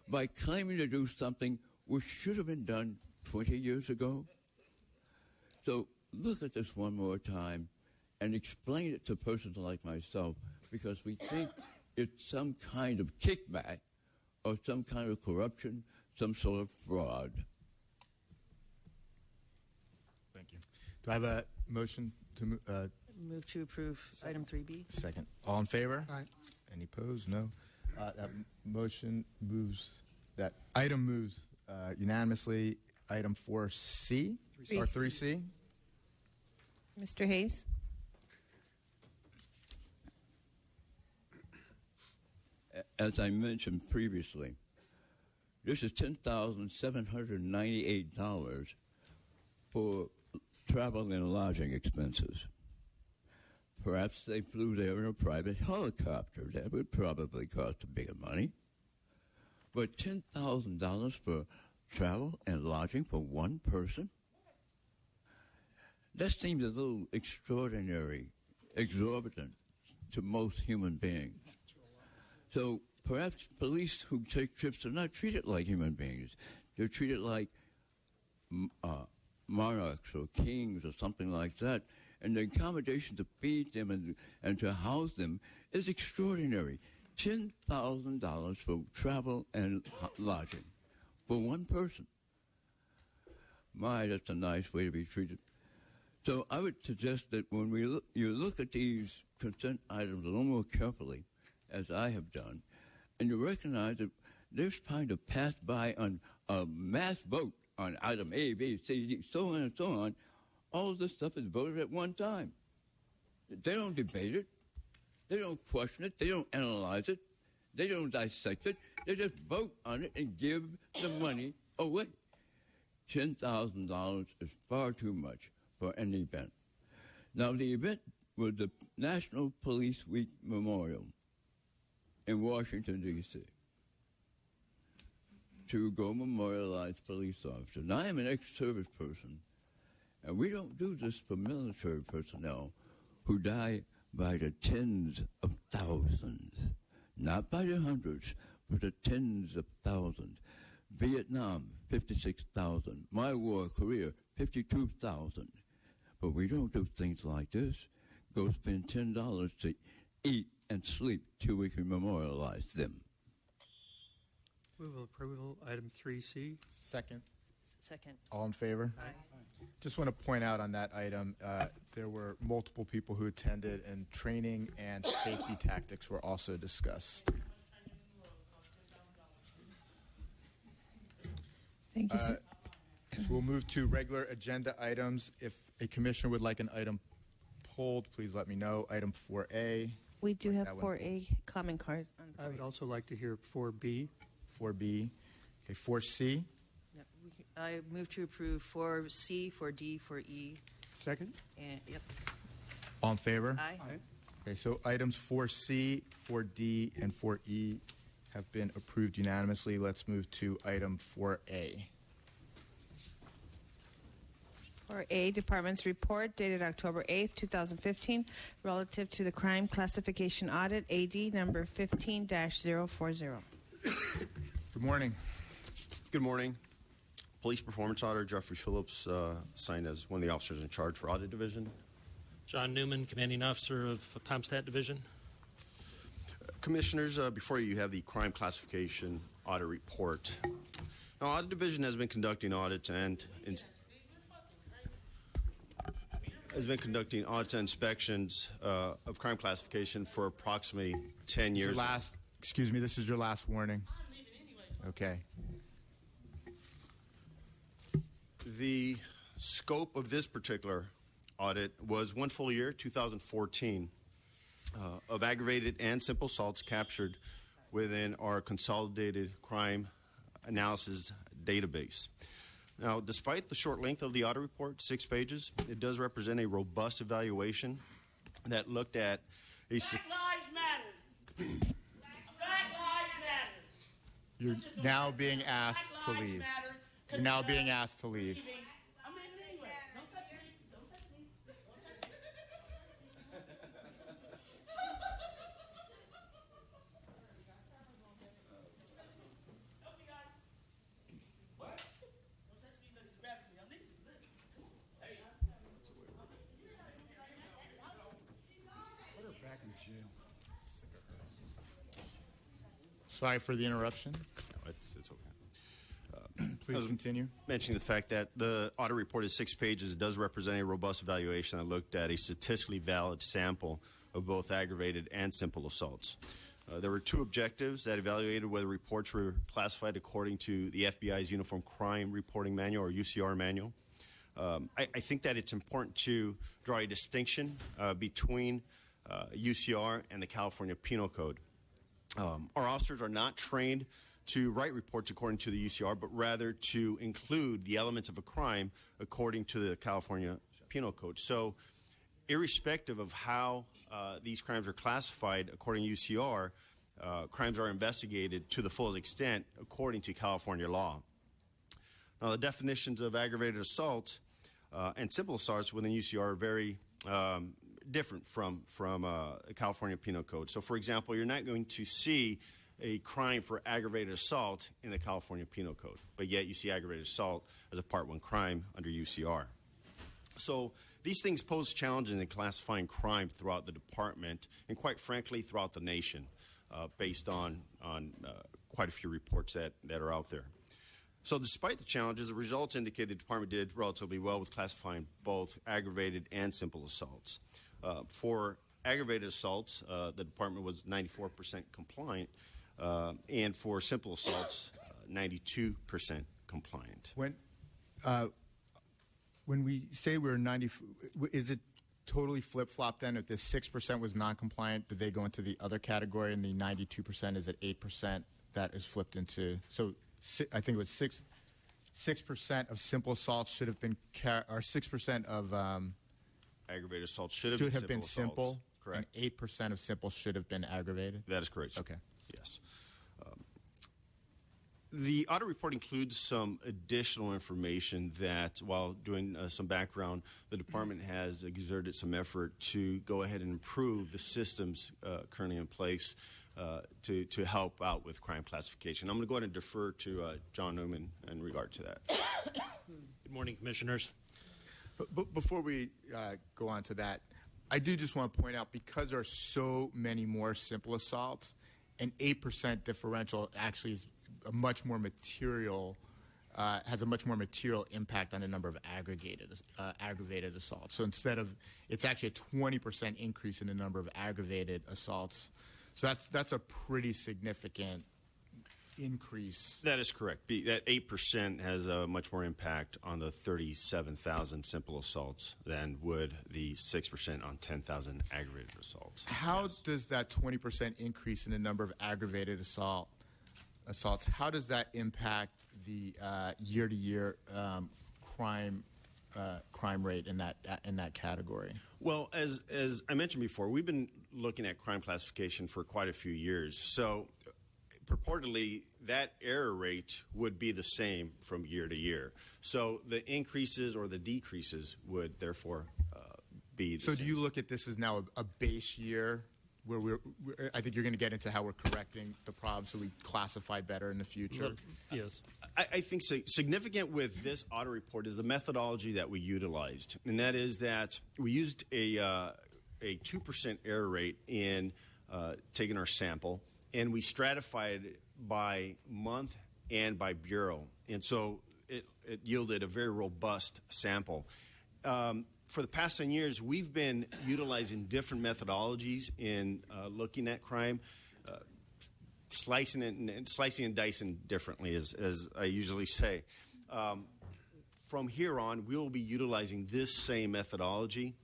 by claiming to do something which should have been done 20 years ago. So look at this one more time and explain it to persons like myself, because we think it's some kind of kickback or some kind of corruption, some sort of fraud. Thank you. Do I have a motion to Move to approve item 3B. second? All in favor? Aye. Any opposed? No. That motion moves. That item moves unanimously. Item 4C or 3C. Mr. Hayes? As I mentioned previously, this is $10,798 for travel and lodging expenses. Perhaps they flew there in a private helicopter. That would probably cost a bit of money. But $10,000 for travel and lodging for one person? That seems a little extraordinary, exorbitant to most human beings. So perhaps police who take trips are not treated like human beings. They're treated like monarchs or kings or something like that. And the accommodation to feed them and to house them is extraordinary. $10,000 for travel and lodging for one person. My, that's a nice way to be treated. So I would suggest that when you look at these consent items a little more carefully, as I have done, and you recognize that they're trying to pass by on a mass vote on item A, B, C, D, so on and so on. All of this stuff is voted at one time. They don't debate it. They don't question it. They don't analyze it. They don't dissect it. They just vote on it and give the money away. $10,000 is far too much for an event. Now, the event was the National Police Week Memorial in Washington, D.C. to go memorialize police officers. Now, I am an ex-service person, and we don't do this for military personnel who die by the tens of thousands, not by the hundreds, but the tens of thousands. Vietnam, 56,000. My war, Korea, 52,000. But we don't do things like this. Go spend $10 to eat and sleep till we can memorialize them. Move approval, item 3C. Second. Second. All in favor? Aye. Just want to point out on that item, there were multiple people who attended, and training and safety tactics were also discussed. Thank you, sir. So we'll move to regular agenda items. If a commissioner would like an item pulled, please let me know. Item 4A. We do have that one. 4A comment card. I would also like to hear 4B. 4B. Okay, 4C. Yep. I move to approve 4C, 4D, 4E. Second. And, yep. All in favor? Aye. Okay, so items 4C, 4D, and 4E have been approved unanimously. Let's move to item 4A. 4A, Department's report dated October 8th, 2015, relative to the crime classification audit, AD number 15-040. Good morning. Good morning. Police Performance Auditor Jeffrey Phillips, assigned as one of the officers in charge for Audit Division. John Newman, Commanding Officer of Comstat Division. Commissioners, before you have the crime classification audit report. Now, Audit Division has been conducting audits and inspections of crime classification for approximately 10 years. Excuse me, this is your last warning. Okay. The scope of this particular audit was one full year, 2014, of aggravated and simple assaults captured within our consolidated crime analysis database. Now, despite the short length of the audit report, 6 pages, it does represent a robust evaluation that looked at a... Black Lives Matter. Black Lives Matter. You're now being asked to leave. You're now being asked to leave. I'm leaving anyway. Don't touch me. Don't touch me. Don't touch me. Help me, guys. What? Don't touch me. Look, he's grabbing me. I'm leaving. Look. Hey. Put her back in jail. Sorry for the interruption. No, it's okay. Please continue. Mentioning the fact that the audit report is 6 pages, it does represent a robust evaluation that looked at a statistically valid sample of both aggravated and simple assaults. There were 2 objectives that evaluated whether reports were classified according to the FBI's Uniform Crime Reporting Manual, or UCR manual. I think that it's important to draw a distinction between UCR and the California Penal Code. Our officers are not trained to write reports according to the UCR, but rather to include the elements of a crime according to the California Penal Code. So, irrespective of how these crimes are classified according to UCR, crimes are investigated to the fullest extent according to California law. Now, the definitions of aggravated assault and simple assaults within UCR are very different from California Penal Code. So, for example, you're not going to see a crime for aggravated assault in the California Penal Code, but yet you see aggravated assault as a Part 1 crime under UCR. So these things pose challenges in classifying crime throughout the department and, quite frankly, throughout the nation. based on quite a few reports that are out there. So despite the challenges, the results indicate the department did relatively well with classifying both aggravated and simple assaults. For aggravated assaults, the department was 94% compliant, and for simple assaults, 92% compliant. When we say we're 90, is it totally flip-flop then? If the 6% was non-compliant, did they go into the other category, and the 92% is at 8% that is flipped into? So I think it was 6% of simple assaults should have been, or 6% of aggravated assaults should have been simple. Correct. And 8% of simple should have been aggravated. That is correct, sir. Okay. Yes. The audit report includes some additional information that, while doing some background, the department has exerted some effort to go ahead and improve the systems currently in place to help out with crime classification. I'm going to go ahead and defer to John Newman in regard to that. Good morning, Commissioners. But before we go on to that, I do just want to point out, because there are so many more simple assaults, an 8% differential actually is a much more material, has a much more material impact on the number of aggravated assaults. So instead of, it's actually a 20% increase in the number of aggravated assaults. So that's a pretty significant increase. That is correct. That 8% has a much more impact on the 37,000 simple assaults than would the 6% on 10,000 aggravated assaults. How does that 20% increase in the number of aggravated assaults, how does that impact the year-to-year crime rate in that category? Well, as I mentioned before, we've been looking at crime classification for quite a few years. So purportedly, that error rate would be the same from year to year. So the increases or the decreases would therefore be the same. So do you look at this as now a base year, where I think you're going to get into how we're correcting the problems so we classify better in the future? Yes. I think significant with this audit report is the methodology that we utilized, and that is that we used a 2% error rate in taking our sample, and we stratified it by month and by bureau, and so it yielded a very robust sample. For the past 10 years, we've been utilizing different methodologies in looking at crime, slicing and dicing differently, as I usually say. From here on, we will be utilizing this same methodology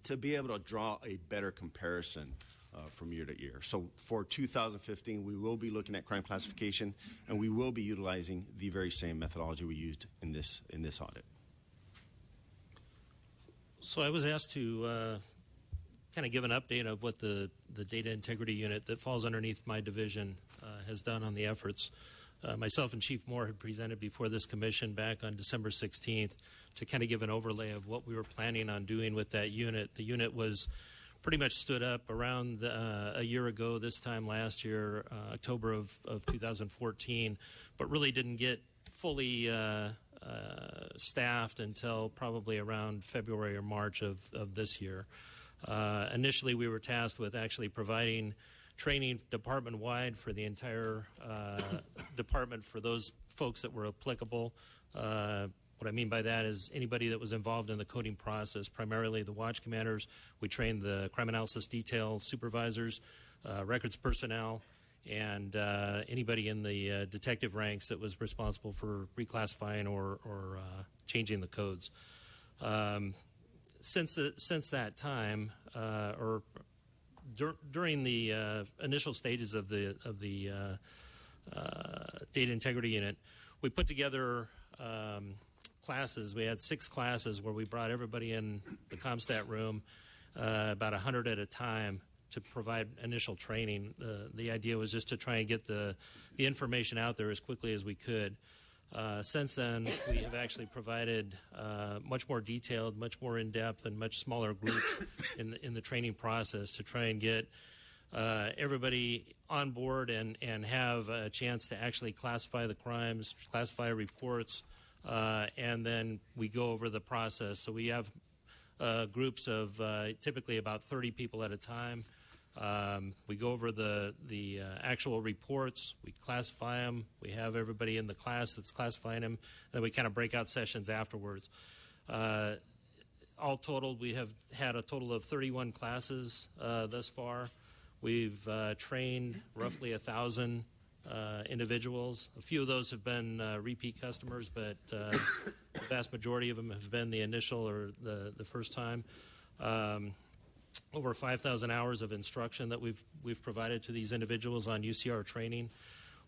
to be able to draw a better comparison from year to year. So for 2015, we will be looking at crime classification, and we will be utilizing the very same methodology we used in this audit. So I was asked to kind of give an update of what the data integrity unit that falls underneath my division has done on the efforts. Myself and Chief Moore had presented before this commission back on December 16th to kind of give an overlay of what we were planning on doing with that unit. The unit was pretty much stood up around a year ago, this time last year, October of 2014, but really didn't get fully staffed until probably around February or March of this year. Initially, we were tasked with actually providing training department-wide for the entire department for those folks that were applicable. What I mean by that is anybody that was involved in the coding process, primarily the watch commanders. We trained the crime analysis detail supervisors, records personnel, and anybody in the detective ranks that was responsible for reclassifying or changing the codes. Since that time, or during the initial stages of the data integrity unit, we put together classes. We had 6 classes where we brought everybody in the CompStat room, about 100 at a time, to provide initial training. The idea was just to try and get the information out there as quickly as we could. Since then, we have actually provided much more detailed, much more in-depth, and much smaller groups in the training process to try and get everybody on board and have a chance to actually classify the crimes, classify reports, and then we go over the process. So we have groups of typically about 30 people at a time. We go over the actual reports. We classify them. We have everybody in the class that's classifying them. And then we kind of break out sessions afterwards. All totaled, we have had a total of 31 classes thus far. We've trained roughly 1,000 individuals. A few of those have been repeat customers, but the vast majority of them have been the initial or the first time. Over 5,000 hours of instruction that we've provided to these individuals on UCR training.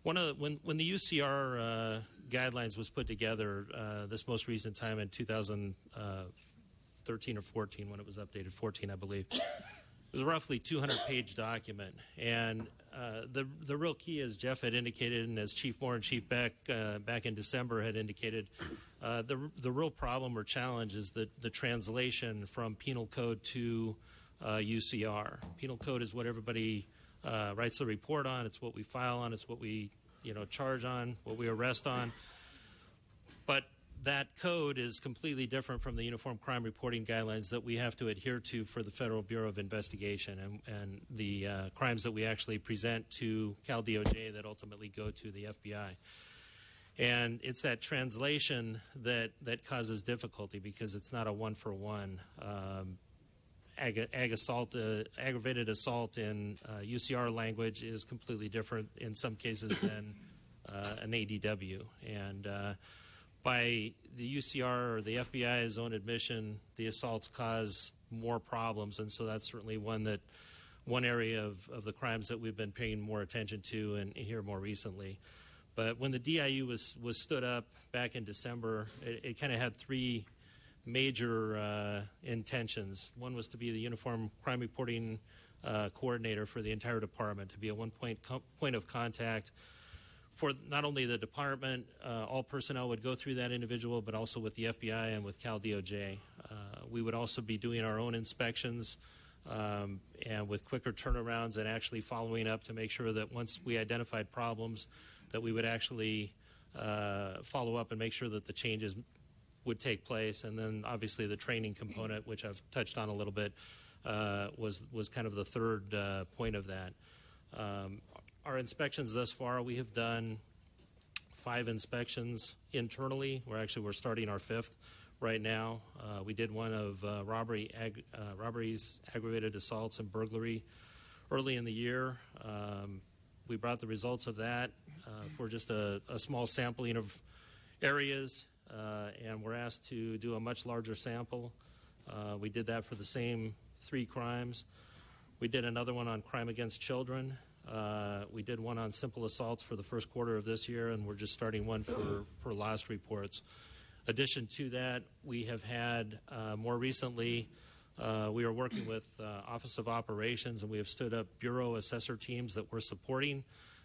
When the UCR guidelines was put together, this most recent time in 2013 or 14, when it was updated, 14 I believe, it was a roughly 200-page document. And the real key, as Jeff had indicated, and as Chief Moore and Chief Beck back in December had indicated, the real problem or challenge is the translation from penal code to UCR. Penal code is what everybody writes the report on. It's what we file on. It's what we charge on, what we arrest on. But that code is completely different from the Uniform Crime Reporting Guidelines that we have to adhere to for the Federal Bureau of Investigation and the crimes that we actually present to Cal DOJ that ultimately go to the FBI. And it's that translation that causes difficulty because it's not a one-for-one. Aggravated assault in UCR language is completely different in some cases than an ADW. And by the UCR or the FBI's own admission, the assaults cause more problems, and so that's certainly one area of the crimes that we've been paying more attention to and here more recently. But when the DIU was stood up back in December, it kind of had three major intentions. One was to be the Uniform Crime Reporting Coordinator for the entire department, to be a point of contact for not only the department, all personnel would go through that individual, but also with the FBI and with Cal DOJ. We would also be doing our own inspections and with quicker turnarounds and actually following up to make sure that once we identified problems, that we would actually follow up and make sure that the changes would take place. And then obviously the training component, which I've touched on a little bit, was kind of the third point of that. Our inspections thus far, we have done 5 inspections internally. We're starting our 5th right now. We did one of robberies, aggravated assaults, and burglary early in the year. We brought the results of that for just a small sampling of areas, and we're asked to do a much larger sample. We did that for the same 3 crimes. We did another one on crime against children. We did one on simple assaults for the first quarter of this year, and we're just starting one for lost reports. Addition to that, we have had more recently, we are working with Office of Operations, and we have stood up bureau assessor teams that we're supporting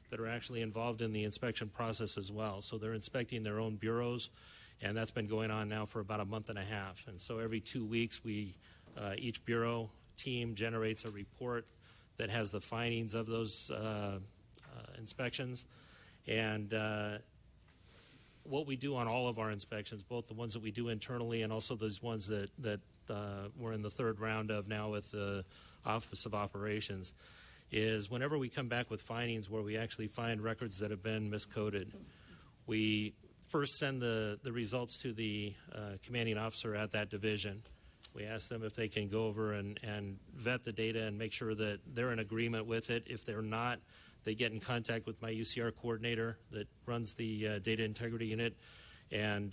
that are actually involved in the inspection process as well. So they're inspecting their own bureaus, and that's been going on now for about a month and a half. And so every 2 weeks, each bureau team generates a report that has the findings of those inspections. And what we do on all of our inspections, both the ones that we do internally and also those ones that we're in the 3rd round of now with the Office of Operations, is whenever we come back with findings where we actually find records that have been miscoded, we first send the results to the commanding officer at that division. We ask them if they can go over and vet the data and make sure that they're in agreement with it. If they're not, they get in contact with my UCR coordinator that runs the data integrity unit, and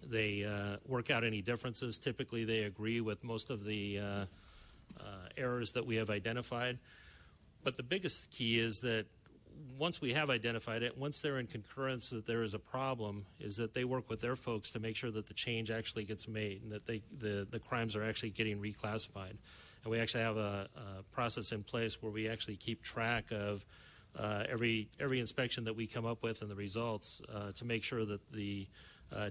they work out any differences. Typically, they agree with most of the errors that we have identified. But the biggest key is that once we have identified it, once they're in concurrence that there is a problem, is that they work with their folks to make sure that the change actually gets made and that the crimes are actually getting reclassified. And we actually have a process in place where we actually keep track of every inspection that we come up with and the results to make sure that the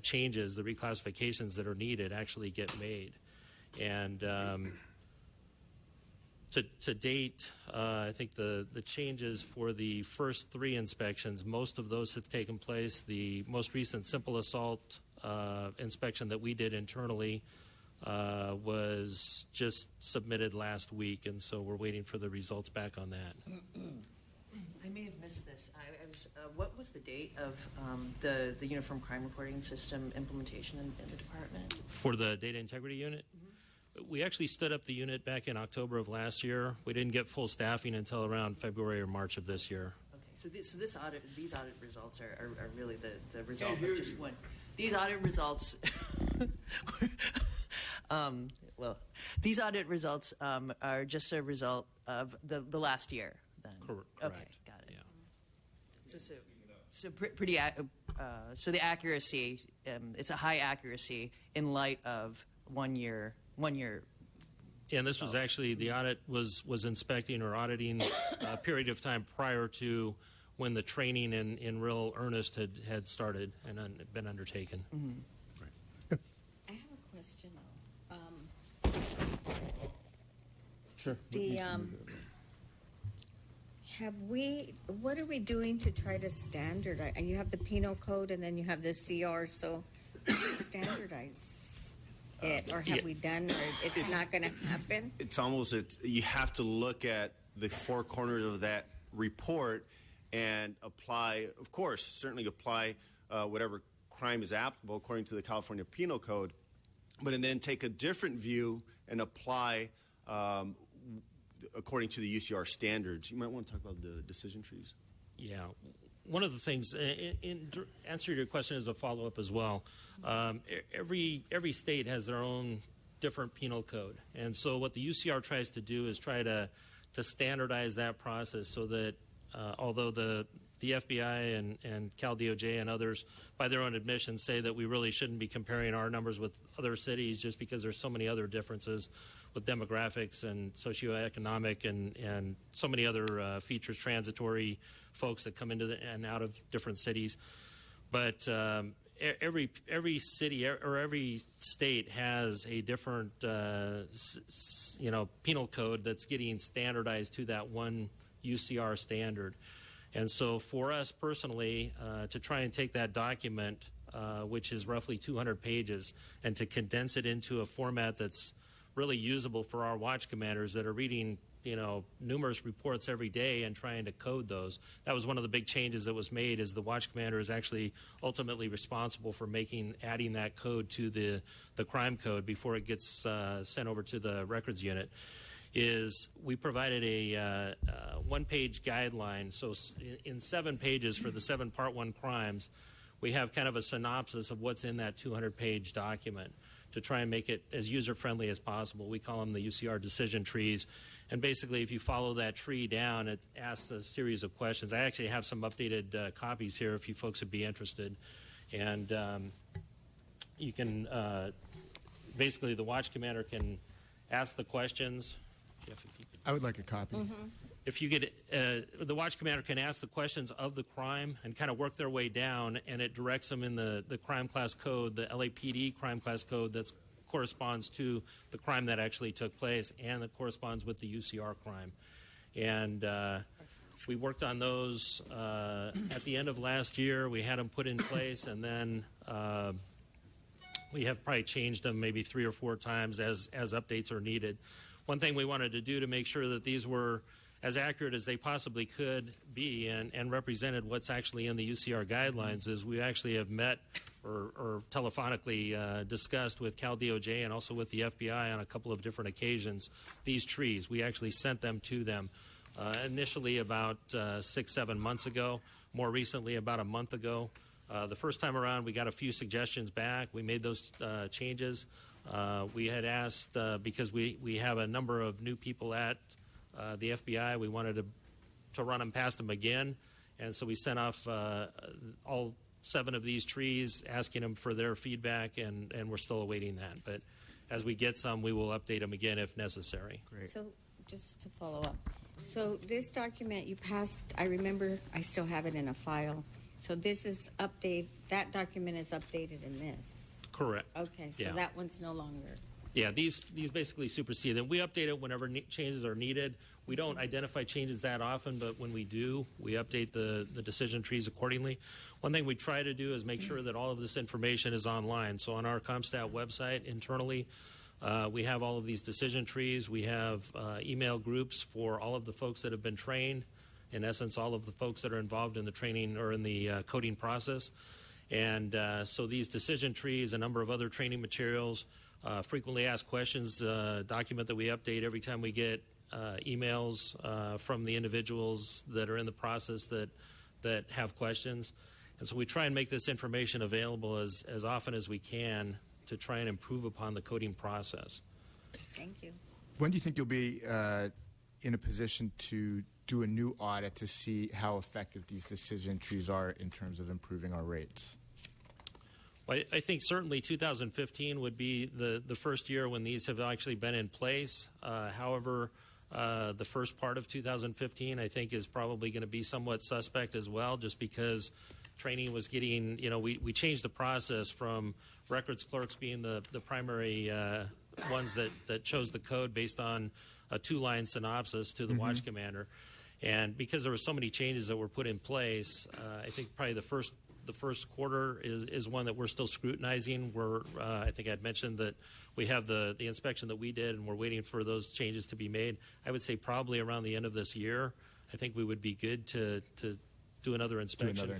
changes, the reclassifications that are needed actually get made. And to date, I think the changes for the first 3 inspections, most of those have taken place. The most recent simple assault inspection that we did internally was just submitted last week, and so we're waiting for the results back on that. I may have missed this. I was, what was the date of the Uniform Crime Reporting System implementation in the department? For the Data Integrity Unit? We actually stood up the unit back in October of last year. We didn't get full staffing until around February or March of this year. Okay, so these audit results are really the result of just one. These audit results, these audit results are just a result of the last year. Then. Correct. Okay, got it. Yeah. So the accuracy, it's a high accuracy in light of one year. Yeah, and this was actually, the audit was inspecting or auditing a period of time prior to when the training in real earnest had started and been undertaken. Mm-hmm. Right. I have a question. Sure. What are we doing to try to standardize? You have the penal code and then you have the CR, so standardize it, or have we done, or it's not going to happen? It's almost, you have to look at the four corners of that report and apply, of course, certainly apply whatever crime is applicable according to the California Penal Code, but and then take a different view and apply according to the UCR standards. You might want to talk about the decision trees. Yeah. One of the things, in answer to your question as a follow-up as well, every state has their own different penal code. And so what the UCR tries to do is try to standardize that process so that although the FBI and Cal DOJ and others, by their own admission, say that we really shouldn't be comparing our numbers with other cities just because there's so many other differences with demographics and socioeconomic and so many other features, transitory folks that come into and out of different cities. But every city or every state has a different penal code that's getting standardized to that one UCR standard. And so for us personally, to try and take that document, which is roughly 200 pages, and to condense it into a format that's really usable for our watch commanders that are reading, numerous reports every day and trying to code those. That was one of the big changes that was made, is the watch commander is actually ultimately responsible for adding that code to the crime code before it gets sent over to the records unit. Is we provided a one-page guideline. So in 7 pages for the 7 Part 1 crimes, we have kind of a synopsis of what's in that 200-page document to try and make it as user-friendly as possible. We call them the UCR decision trees. And basically, if you follow that tree down, it asks a series of questions. I actually have some updated copies here if you folks would be interested. And you can, basically, the watch commander can ask the questions. Jeff, if you could. I would like a copy. Mm-hmm. If you get, the watch commander can ask the questions of the crime and kind of work their way down, and it directs them in the crime class code, the LAPD crime class code that corresponds to the crime that actually took place and that corresponds with the UCR crime. And we worked on those at the end of last year. We had them put in place, and then we have probably changed them maybe 3 or 4 times as updates are needed. One thing we wanted to do to make sure that these were as accurate as they possibly could be and represented what's actually in the UCR guidelines is we actually have met or telephonically discussed with Cal DOJ and also with the FBI on a couple of different occasions these trees. We actually sent them to them initially about 6-7 months ago, more recently about a month ago. The first time around we got a few suggestions back. We made those changes. We had asked, because we have a number of new people at the FBI, we wanted to run them past them again, and so we sent off all 7 of these trees, asking them for their feedback, and we're still awaiting that. But as we get some, we will update them again if necessary. Great. So just to follow up. So this document you passed, I remember I still have it in a file. So this is that document is updated in this. Correct. Okay, so Yeah. that one's no longer. Yeah, these basically supersede them. We update it whenever changes are needed. We don't identify changes that often, but when we do, we update the decision trees accordingly. One thing we try to do is make sure that all of this information is online. So on our CompStat website internally, We have all of these decision trees. We have email groups for all of the folks that have been trained. In essence, all of the folks that are involved in the training or in the coding process. And so these decision trees, a number of other training materials, frequently asked questions, document that we update every time we get emails from the individuals that are in the process that have questions. And so we try and make this information available as often as we can to try and improve upon the coding process. Thank you. When do you think you'll be in a position to do a new audit to see how effective these decision trees are in terms of improving our rates? Well, I think certainly 2015 would be the first year when these have actually been in place. However, the first part of 2015, I think, is probably going to be somewhat suspect as well, just because training was getting, we changed the process from records clerks being the primary ones that chose the code based on a 2-line synopsis to the watch commander. And because there were so many changes that were put in place, I think probably the first quarter is one that we're still scrutinizing. I think I'd mentioned that we have the inspection that we did, and we're waiting for those changes to be made. I would say probably around the end of this year, I think we would be good to do another inspection,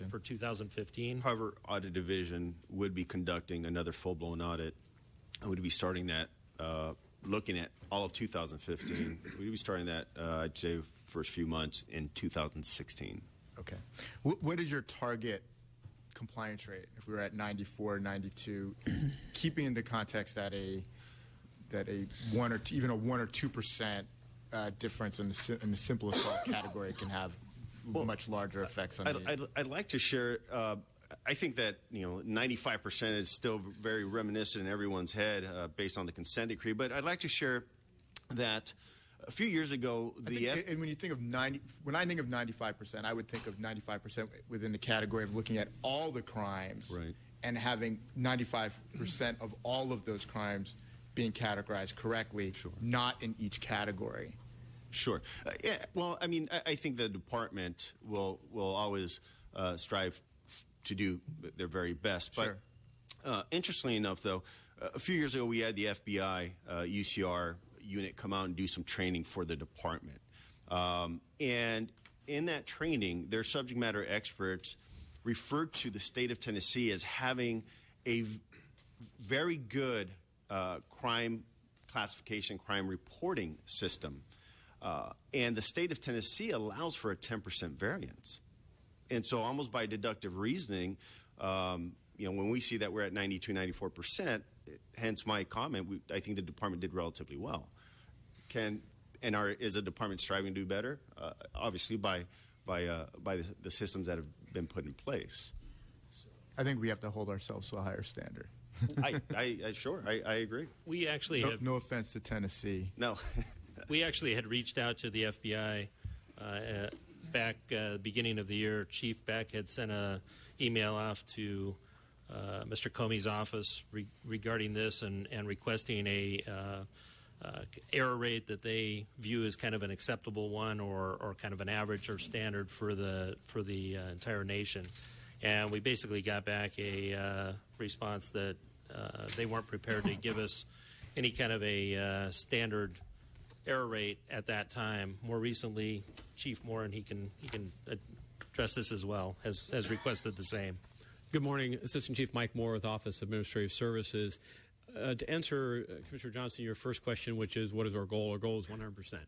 for 2015. However, Audit Division would be conducting another full-blown audit. And would be starting that, looking at all of 2015. We'd be starting that, I'd say, first few months in 2016. Okay. What is your target compliance rate if we were at 94, 92, keeping in the context that a 1 or 2% difference in the simple assault category can have much larger effects on I'd like to share. I think that 95% is still very reminiscent in everyone's head based on the consent decree. But I'd like to share that a few years ago, and when you think of when I think of 95%, I would think of 95% within the category of looking at all the crimes, right, and having 95% of all of those crimes being categorized correctly, not in each category. Sure. Yeah, well, I mean, I think the department will always strive to do their very best. But interestingly enough, though, a few years ago we had the FBI UCR unit come out and do some training for the department. And in that training, their subject matter experts referred to the state of Tennessee as having a very good crime classification, crime reporting system. And the state of Tennessee allows for a 10% variance. And so almost by deductive reasoning, when we see that we're at 92, 94%, hence my comment, I think the department did relatively well. Is the department striving to do better? Obviously by the systems that have been put in place. I think we have to hold ourselves to a higher standard. I agree. We actually have... No offense to Tennessee. No. We actually had reached out to the FBI back beginning of the year. Chief Beck had sent an email off to Mr. Comey's office regarding this and requesting a error rate that they view as kind of an acceptable one or kind of an average or standard for the entire nation. And we basically got back a response that they weren't prepared to give us any kind of a standard error rate at that time. More recently, Chief Moore, and he can address this as well, has requested the same. Good morning, Assistant Chief Mike Moore with Office of Administrative Services. To answer, Commissioner Johnson, your first question, which is what is our goal? Our goal is 100%.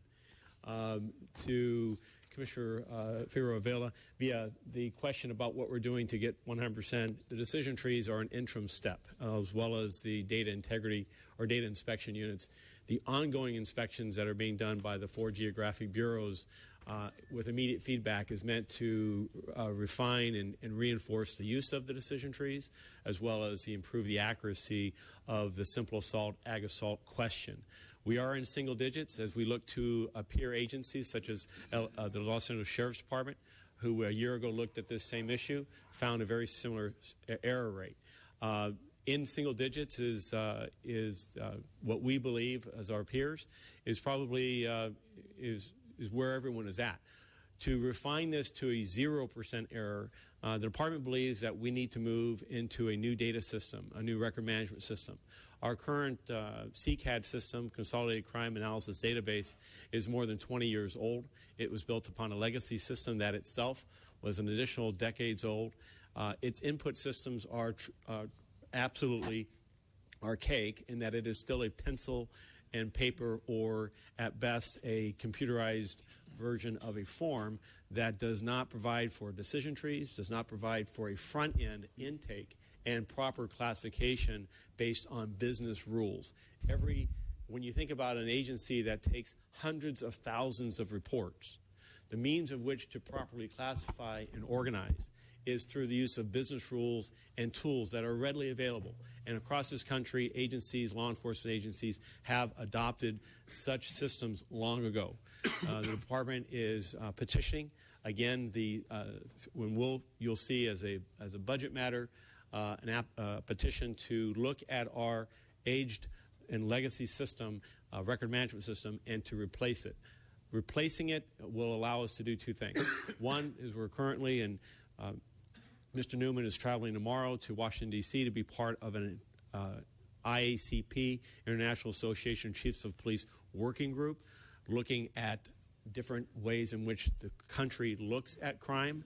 To Commissioner Figueroa Vela, via the question about what we're doing to get 100%, the decision trees are an interim step, as well as the data integrity or data inspection units. The ongoing inspections that are being done by the 4 geographic bureaus with immediate feedback is meant to refine and reinforce the use of the decision trees, as well as improve the accuracy of the simple assault, ag assault question. We are in single digits as we look to peer agencies such as the Los Angeles Sheriff's Department, who a year ago looked at this same issue, found a very similar error rate. In single digits is what we believe as our peers is probably is where everyone is at. To refine this to a 0% error, the department believes that we need to move into a new data system, a new record management system. Our current CCAD system, Consolidated Crime Analysis Database, is more than 20 years old. It was built upon a legacy system that itself was an additional decades old. Its input systems are absolutely archaic in that it is still a pencil and paper, or at best a computerized version of a form that does not provide for decision trees, does not provide for a front-end intake and proper classification based on business rules. When you think about an agency that takes hundreds of thousands of reports, the means of which to properly classify and organize is through the use of business rules and tools that are readily available. And across this country, agencies, law enforcement agencies, have adopted such systems long ago. The department is petitioning. Again, you'll see as a budget matter a petition to look at our aged and legacy system, record management system, and to replace it. Replacing it will allow us to do two things. One is we're currently in Mr. Newman is traveling tomorrow to Washington, D.C. to be part of an IACP, International Association of Chiefs of Police working group, looking at different ways in which the country looks at crime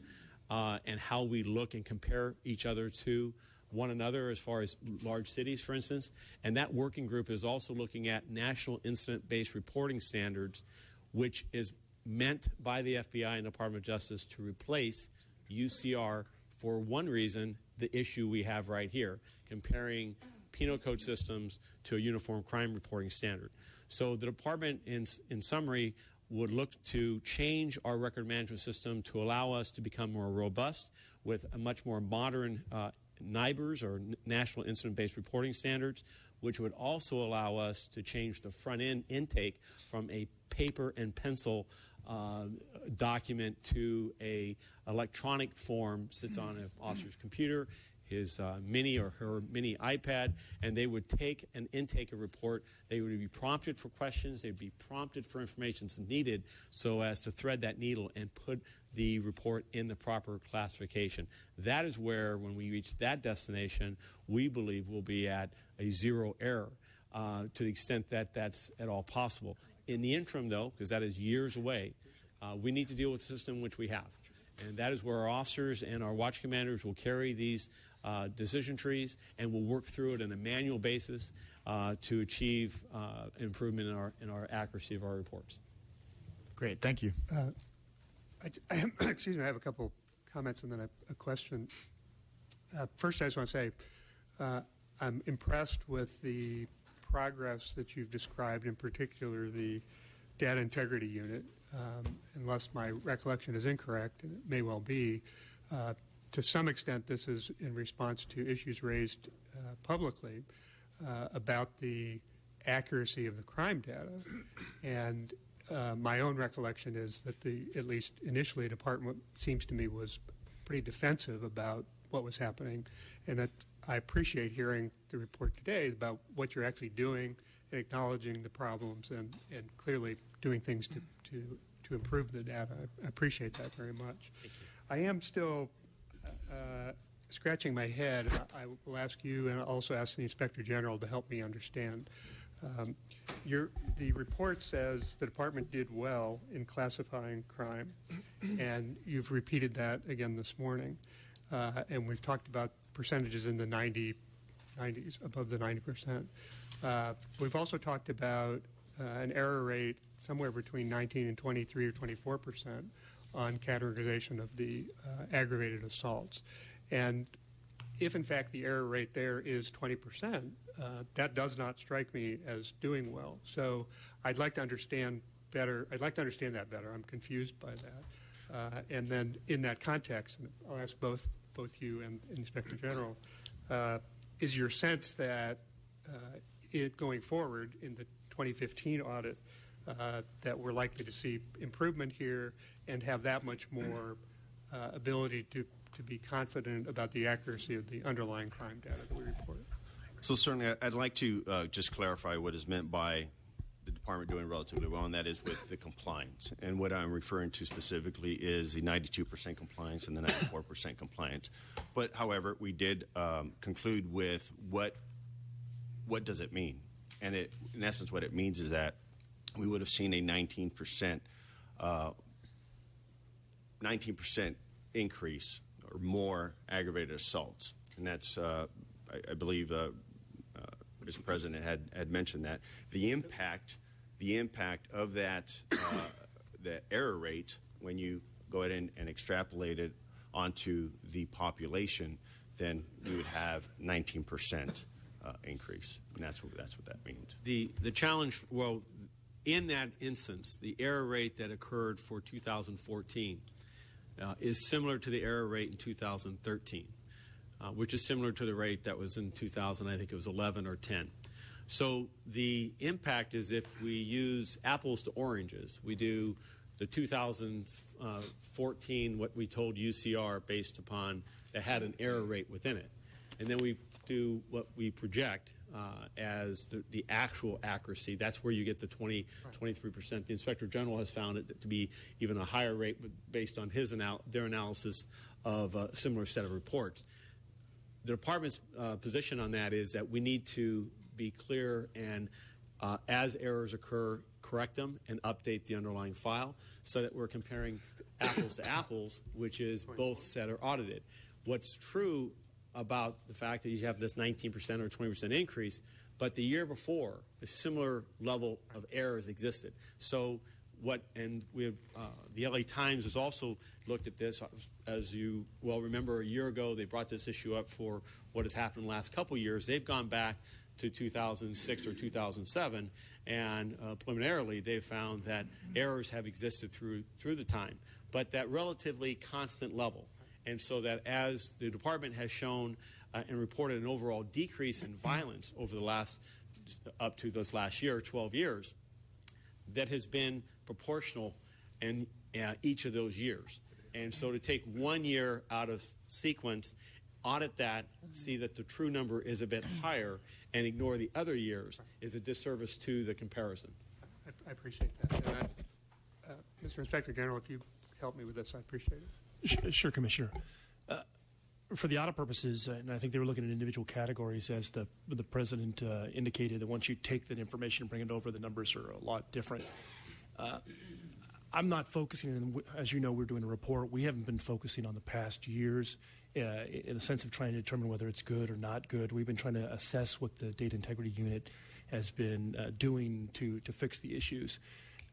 and how we look and compare each other to one another as far as large cities, for instance. And that working group is also looking at national incident-based reporting standards, which is meant by the FBI and Department of Justice to replace UCR for one reason, the issue we have right here, comparing penal code systems to a uniform crime reporting standard. So the department, in summary, would look to change our record management system to allow us to become more robust with a much more modern NIBRs, or National Incident-Based Reporting Standards, which would also allow us to change the front-end intake from a paper and pencil document to a electronic form, sits on an officer's computer, his mini or her mini iPad, and they would take and intake a report. They would be prompted for questions. They'd be prompted for information that's needed so as to thread that needle and put the report in the proper classification. That is where, when we reach that destination, we believe we'll be at a zero error to the extent that that's at all possible. In the interim, though, because that is years away, we need to deal with the system which we have. And that is where our officers and our watch commanders will carry these decision trees, and we'll work through it on a manual basis to achieve improvement in our accuracy of our reports. Great, thank you. Excuse me, I have a couple comments and then a question. First, I just want to say I'm impressed with the progress that you've described, in particular the data integrity unit. Unless my recollection is incorrect, and it may well be, to some extent this is in response to issues raised publicly about the accuracy of the crime data. And my own recollection is that at least initially, the department seems to me was pretty defensive about what was happening, and that I appreciate hearing the report today about what you're actually doing and acknowledging the problems and clearly doing things to improve the data. I appreciate that very much. I am still scratching my head. I will ask you and also ask the Inspector General to help me understand. The report says the department did well in classifying crime, and you've repeated that again this morning. And we've talked about percentages in the 90s, above the 90%. We've also talked about an error rate somewhere between 19 and 23 or 24% on categorization of the aggravated assaults. And if, in fact, the error rate there is 20%, that does not strike me as doing well. So I'd like to understand better. I'd like to understand that better. I'm confused by that. And then in that context, and I'll ask both you and Inspector General, is your sense that going forward in the 2015 audit, that we're likely to see improvement here and have that much more ability to be confident about the accuracy of the underlying crime data that we report? So certainly I'd like to just clarify what is meant by the department doing relatively well, and that is with the compliance. And what I'm referring to specifically is the 92% compliance and the 94% compliance. But, however, we did conclude with what does it mean? And in essence, what it means is that we would have seen a 19% increase or more aggravated assaults. And that's, I believe, Mr. President had mentioned that. The impact of that, the error rate, when you go ahead and extrapolate it onto the population, then you would have 19% increase. And that's what that means. The challenge, well, in that instance, the error rate that occurred for 2014 is similar to the error rate in 2013. Which is similar to the rate that was in 2000, I think it was 11 or 10. So the impact is if we use apples to oranges, we do the 2014, what we told UCR based upon that had an error rate within it. And then we do what we project as the actual accuracy. That's where you get the 23%. The Inspector General has found it to be even a higher rate based on their analysis of a similar set of reports. The department's position on that is that we need to be clear and, as errors occur, correct them and update the underlying file so that we're comparing apples to apples, which is both set or audited. What's true about the fact that you have this 19% or 20% increase, but the year before, a similar level of errors existed. So the LA Times has also looked at this. As you well remember, a year ago, they brought this issue up for what has happened in the last couple of years. They've gone back to 2006 or 2007, and preliminarily, they've found that errors have existed through the time, but that relatively constant level. And so that as the department has shown and reported an overall decrease in violence over the last, up to this last year, 12 years, that has been proportional in each of those years. And so to take 1 year out of sequence, audit that, see that the true number is a bit higher, and ignore the other years is a disservice to the comparison. I appreciate that. Mr. Inspector General, if you help me with this, I appreciate it. Sure, Commissioner. For the audit purposes, and I think they were looking at individual categories, as the President indicated, that once you take that information and bring it over, the numbers are a lot different. I'm not focusing on, as you know, we're doing a report. We haven't been focusing on the past years in the sense of trying to determine whether it's good or not good. We've been trying to assess what the Data Integrity Unit has been doing to fix the issues.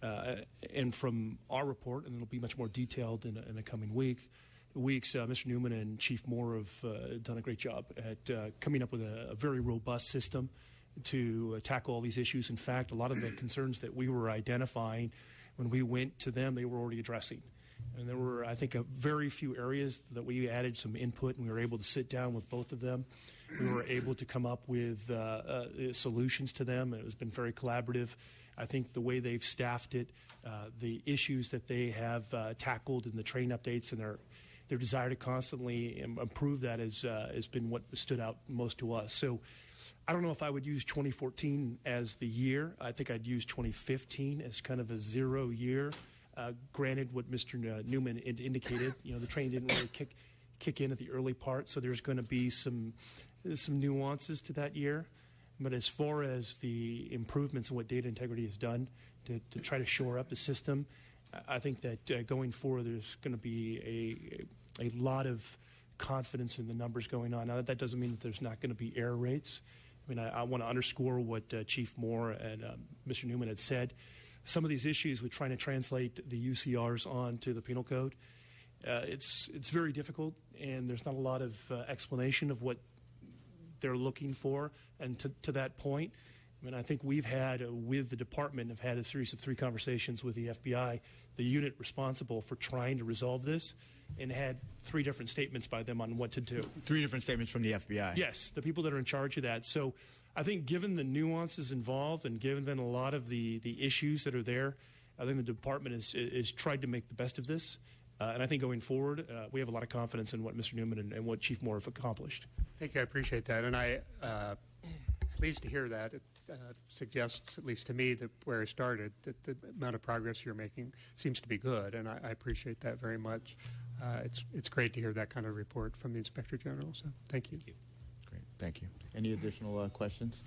And from our report, and it'll be much more detailed in the coming weeks, Mr. Newman and Chief Moore have done a great job at coming up with a very robust system to tackle all these issues. In fact, a lot of the concerns that we were identifying when we went to them, they were already addressing. And there were, I think, a very few areas that we added some input, and we were able to sit down with both of them. We were able to come up with solutions to them, and it has been very collaborative. I think the way they've staffed it, the issues that they have tackled in the train updates, and their desire to constantly improve that has been what stood out most to us. So I don't know if I would use 2014 as the year. I think I'd use 2015 as kind of a 0 year. Granted, what Mr. Newman indicated, the train didn't really kick in at the early part, so there's going to be some nuances to that year. But as far as the improvements in what Data Integrity has done to try to shore up the system, I think that going forward there's going to be a lot of confidence in the numbers going on. Now, that doesn't mean that there's not going to be error rates. I mean, I want to underscore what Chief Moore and Mr. Newman had said. Some of these issues with trying to translate the UCRs onto the penal code, it's very difficult, and there's not a lot of explanation of what they're looking for. And to that point, I mean, I think we've had, with the department, have had a series of 3 conversations with the FBI, the unit responsible for trying to resolve this, and had 3 different statements by them on what to do. 3 different statements from the FBI? Yes, the people that are in charge of that. So I think given the nuances involved and given a lot of the issues that are there, I think the department is tried to make the best of this. And I think going forward, we have a lot of confidence in what Mr. Newman and what Chief Moore have accomplished. Thank you. I appreciate that. And I pleased to hear that. suggests, at least to me, that where I started, that the amount of progress you're making seems to be good, and I appreciate that very much. It's great to hear that kind of report from the Inspector General, so thank you. Great, thank you. Any additional questions?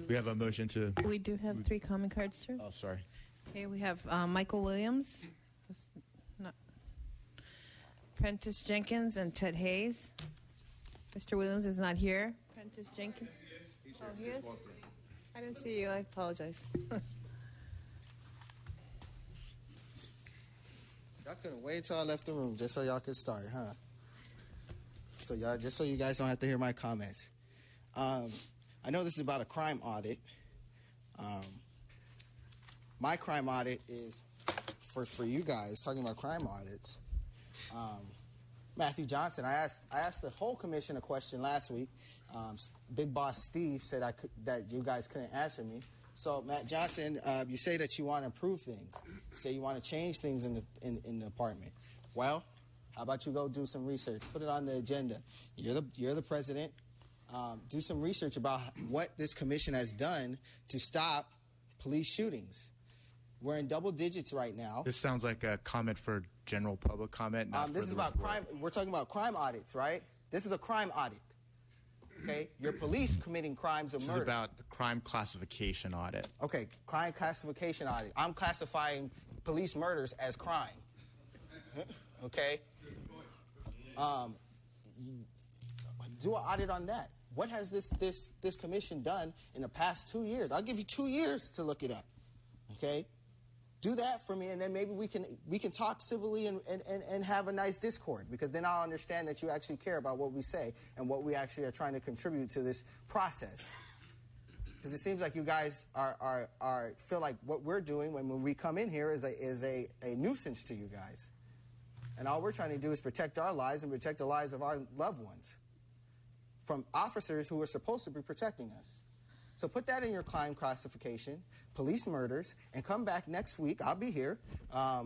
We have a motion to... We do have 3 comment cards, sir. Oh, sorry. Okay, we have Michael Williams, Prentice Jenkins, and Ted Hayes. Mr. Williams is not here. Prentice Jenkins. Oh, he is? I didn't see you. I apologize. Y'all couldn't wait till I left the room just so y'all could start, huh? So y'all, just so you guys don't have to hear my comments. I know this is about a crime audit. My crime audit is for you guys, talking about crime audits. Matthew Johnson, I asked the whole commission a question last week. Big Boss Steve said that you guys couldn't answer me. So, Matt Johnson, you say that you want to improve things. You say you want to change things in the department. Well, how about you go do some research? Put it on the agenda. You're the president. Do some research about what this commission has done to stop police shootings. We're in double digits right now. This sounds like a comment for general public comment, not for this is the about report. crime. We're talking about crime audits, right? This is a crime audit. Okay, your police committing crimes of This murder. is about the crime classification audit. Okay, crime classification audit. I'm classifying police murders as crime. Okay. Do an audit on that. What has this commission done in the past 2 years? I'll give you 2 years to look it up. Okay. Do that for me, and then maybe we can talk civilly and have a nice discord, because then I'll understand that you actually care about what we say and what we actually are trying to contribute to this process. Because it seems like you guys feel like what we're doing when we come in here is a nuisance to you guys, and all we're trying to do is protect our lives and protect the lives of our loved ones from officers who are supposed to be protecting us. So put that in your crime classification, police murders, and come back next week. I'll be here. And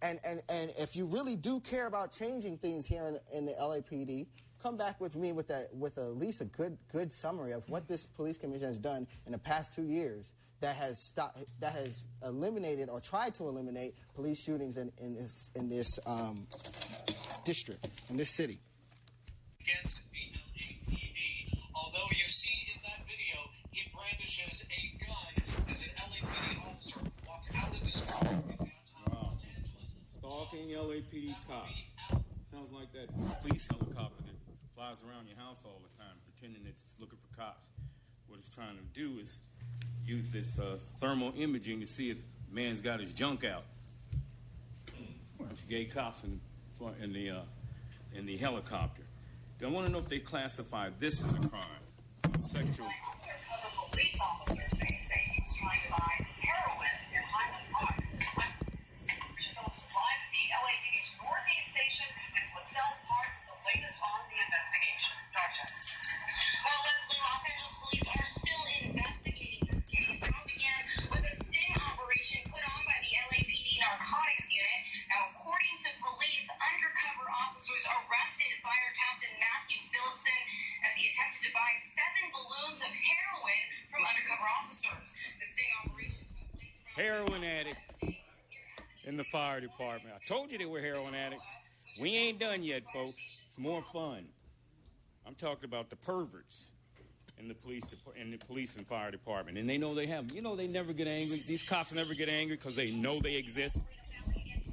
if you really do care about changing things here in the LAPD, come back with me with at least a good summary of what this police commission has done in the past 2 years that has eliminated or tried to eliminate police shootings in this district, in this city. Against the LAPD. Although you see in that video, he brandishes a gun as an LAPD officer walks out of his car in downtown Los Angeles. Stalking LAPD cops. Sounds like that police helicopter that flies around your house all the time, pretending it's looking for cops. What it's trying to do is use this thermal imaging to see if man's got his junk out. Bunch of gay cops in the helicopter. I want to know if they classify this as a crime. Sexual. Police officers may say he was trying to buy heroin in Highland Park. Phillips is live at the LAPD's Northeast Station with Lizelle Park with the latest on the investigation. Darcia. Well, Leslie, Los Angeles police are still investigating this case. It all began with a sting operation put on by the LAPD narcotics unit. Now, according to police, undercover officers arrested fire captain Matthew Phillipson as he attempted to buy 7 balloons of heroin from undercover officers. The sting operation took place from Heroin addicts in the fire department. I told you they were heroin addicts. We ain't done yet, folks. It's more fun. I'm talking about the perverts in the police and fire department, and they know they have them. You know, they never get angry. These cops never get angry because they know they exist.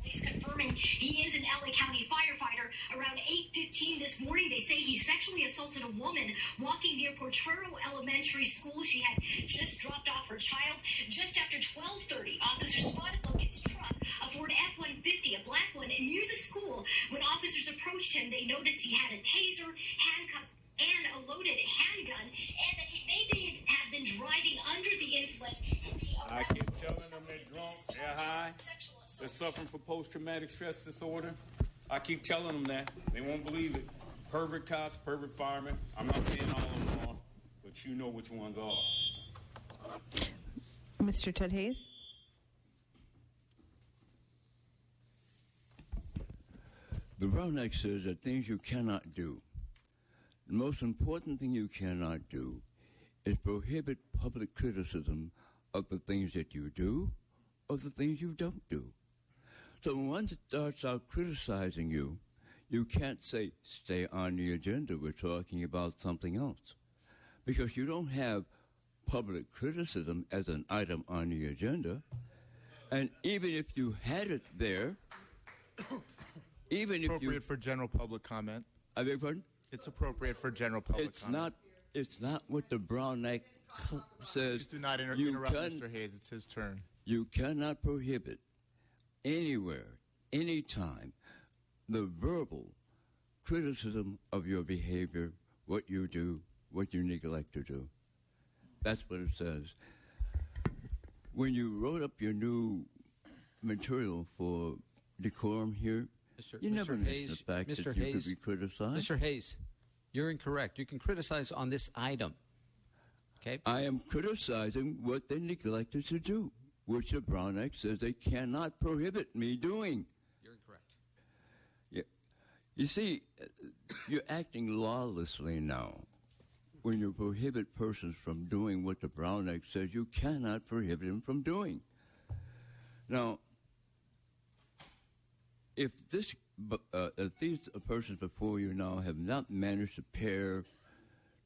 Police confirming he is an LA County firefighter. Around 8:15 this morning, they say he sexually assaulted a woman walking near Potrero Elementary School. She had just dropped off her child. Just after 12:30, officers spotted Logan's truck, a Ford F-150, a black one, near the school. When officers approached him, they noticed he had a taser, handcuffs, and a loaded handgun, and that he may have been driving under the influence. I keep telling them they're drunk, they're high, they're suffering from post-traumatic stress disorder. I keep telling them that. They won't believe it. Pervert cops, pervert firemen. I'm not saying all of them are, but you know which ones are. Mr. Ted Hayes. The Brown Act says that things you cannot do. The most important thing you cannot do is prohibit public criticism of the things that you do or the things you don't do. So when one starts out criticizing you, you can't say, stay on the agenda, we're talking about something else. Because you don't have public criticism as an item on the agenda. And even if you had it there, even if you... Appropriate for general public comment. I beg your pardon? It's appropriate for general public comment. It's not what the Brown Act says. Please do not interrupt Mr. Hayes. It's his turn. You cannot prohibit anywhere, anytime, the verbal criticism of your behavior, what you do, what you neglect to do. That's what it says. When you wrote up your new material for decorum here, you never mentioned the fact that you could be criticized. Mr. Hayes, you're incorrect. You can criticize on this item. Okay? I am criticizing what they neglected to do, which the Brown Act says they cannot prohibit me doing. You're incorrect. You see, you're acting lawlessly now when you prohibit persons from doing what the Brown Act says you cannot prohibit them from doing. Now, if these persons before you now have not managed to pair,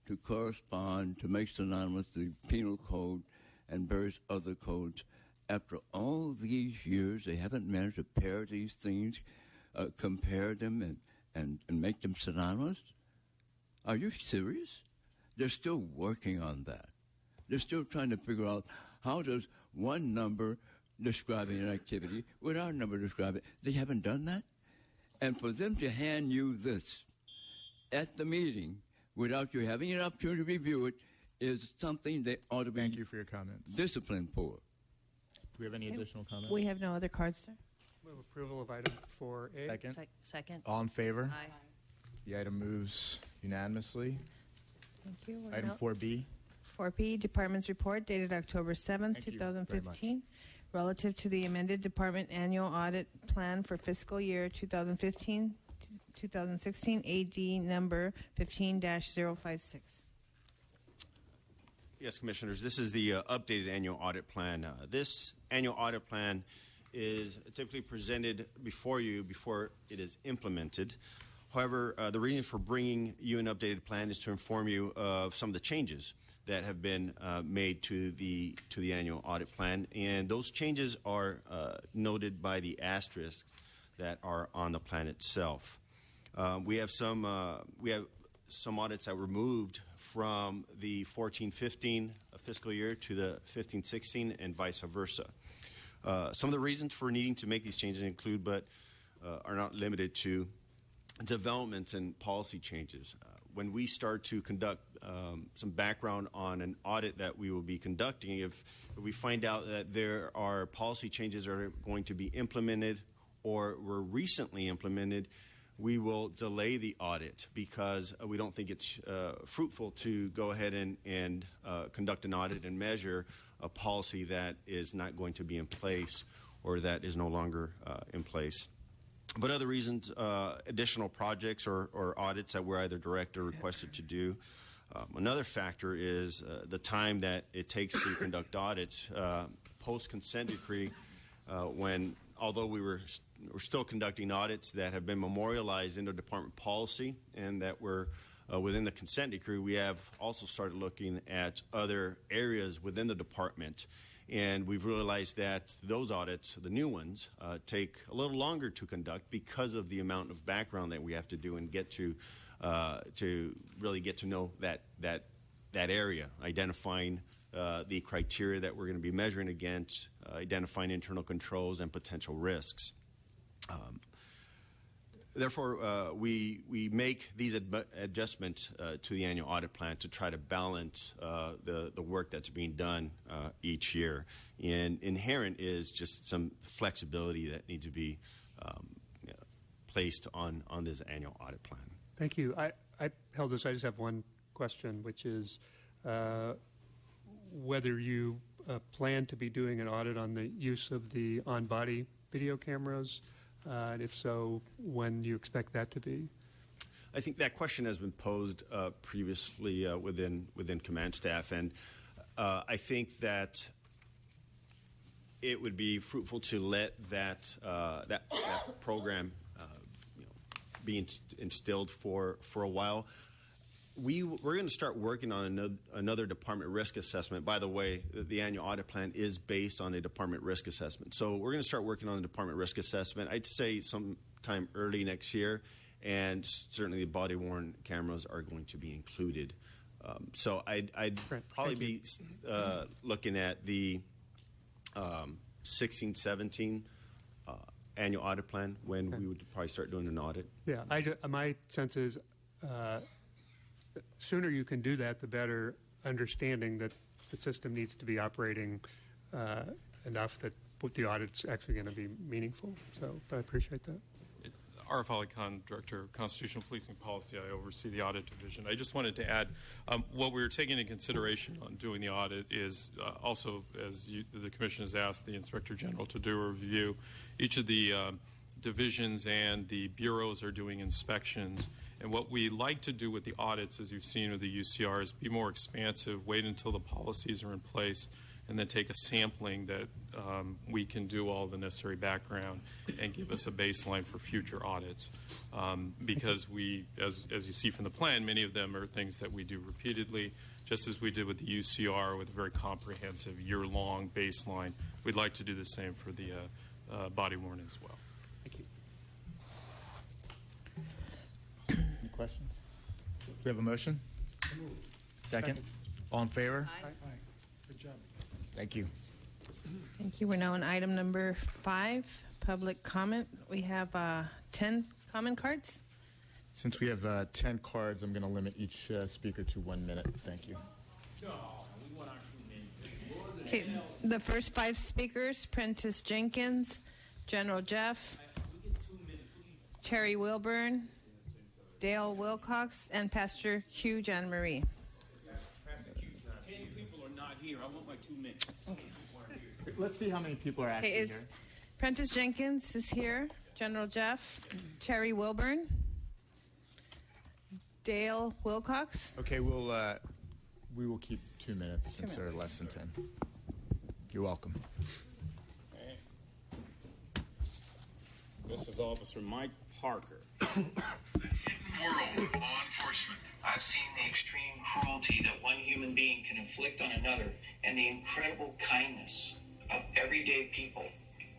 to correspond, to make synonymous the penal code and various other codes, after all these years, they haven't managed to pair these things, compare them, and make them synonymous? Are you serious? They're still working on that. They're still trying to figure out how does one number describing an activity with our number describe it. They haven't done that. And for them to hand you this at the meeting without you having an opportunity to review it is something they ought to be Thank you for your comments. disciplined for. Do we have any additional comments? We have no other cards, sir. Move approval of item 4A. Second. Second. All in favor? Aye. The item moves unanimously. Thank you. We're Item now- 4B. 4P, Department's Report dated October 7th, Thank you very 2015, relative to the amended Department Annual Audit Plan for fiscal year 2015-2016, AD number 15-056. Yes, Commissioners, this is the updated annual audit plan. This annual audit plan is typically presented before you before it is implemented. However, the reason for bringing you an updated plan is to inform you of some of the changes that have been made to the annual audit plan, and those changes are noted by the asterisks that are on the plan itself. We have some audits that were moved from the 14-15 fiscal year to the 15-16 and vice versa. Some of the reasons for needing to make these changes include, but are not limited to, developments and policy changes. When we start to conduct some background on an audit that we will be conducting, if we find out that there are policy changes that are going to be implemented or were recently implemented, we will delay the audit because we don't think it's fruitful to go ahead and conduct an audit and measure a policy that is not going to be in place or that is no longer in place. But other reasons, additional projects or audits that we're either directed or requested to do. Another factor is the time that it takes to conduct audits. Post-consent decree, although we're still conducting audits that have been memorialized into department policy and that were within the consent decree, we have also started looking at other areas within the department. And we've realized that those audits, the new ones, take a little longer to conduct because of the amount of background that we have to do and get to really get to know that area, identifying the criteria that we're going to be measuring against, identifying internal controls and potential risks. Therefore, we make these adjustments to the annual audit plan to try to balance the work that's being done each year. And inherent is just some flexibility that needs to be placed on this annual audit plan. Thank you. I held this. I just have one question, which is whether you plan to be doing an audit on the use of the on-body video cameras, and if so, when you expect that to be? I think that question has been posed previously within command staff, and I think that it would be fruitful to let that program be instilled for a while. We're going to start working on another department risk assessment. By the way, the annual audit plan is based on a department risk assessment. So we're going to start working on the department risk assessment, I'd say sometime early next year, and certainly the body-worn cameras are going to be included. So I'd probably be looking at the 16, 17 annual audit plan when we would probably start doing an audit. Yeah, my sense is sooner you can do that, the better, understanding that the system needs to be operating enough that the audit's actually going to be meaningful. So, but I appreciate that. Arif Ali Khan, Director of Constitutional Policing Policy. I oversee the audit division. I just wanted to add what we were taking into consideration on doing the audit is also, as the Commission has asked the Inspector General to do a review. Each of the divisions and the bureaus are doing inspections. And what we like to do with the audits, as you've seen with the UCR, is be more expansive, wait until the policies are in place, and then take a sampling that we can do all the necessary background and give us a baseline for future audits. Because we, as you see from the plan, many of them are things that we do repeatedly, just as we did with the UCR with a very comprehensive year-long baseline. We'd like to do the same for the body-worn as well. Thank you. Any questions? Do we have a motion? Second? All in favor? Aye. Good job. Thank you. Thank you. We're now on item number 5, public comment. We have 10 comment cards. Since we have 10 cards, I'm going to limit each speaker to 1 minute. Thank you. Okay, the first 5 speakers: Prentice Jenkins, General Jeff, Terry Wilburn, Dale Wilcox, and Pastor Hugh Jan Marie. 10 people are not here. I want my 2 minutes. Okay. Let's see how many people are actually here. Prentice Jenkins is here, General Jeff, Terry Wilburn, Dale Wilcox. Okay, we will keep 2 minutes since there are less than 10. You're welcome. This is Officer Mike Parker. Hidden world of law enforcement. I've seen the extreme cruelty that one human being can inflict on another, and the incredible kindness of everyday people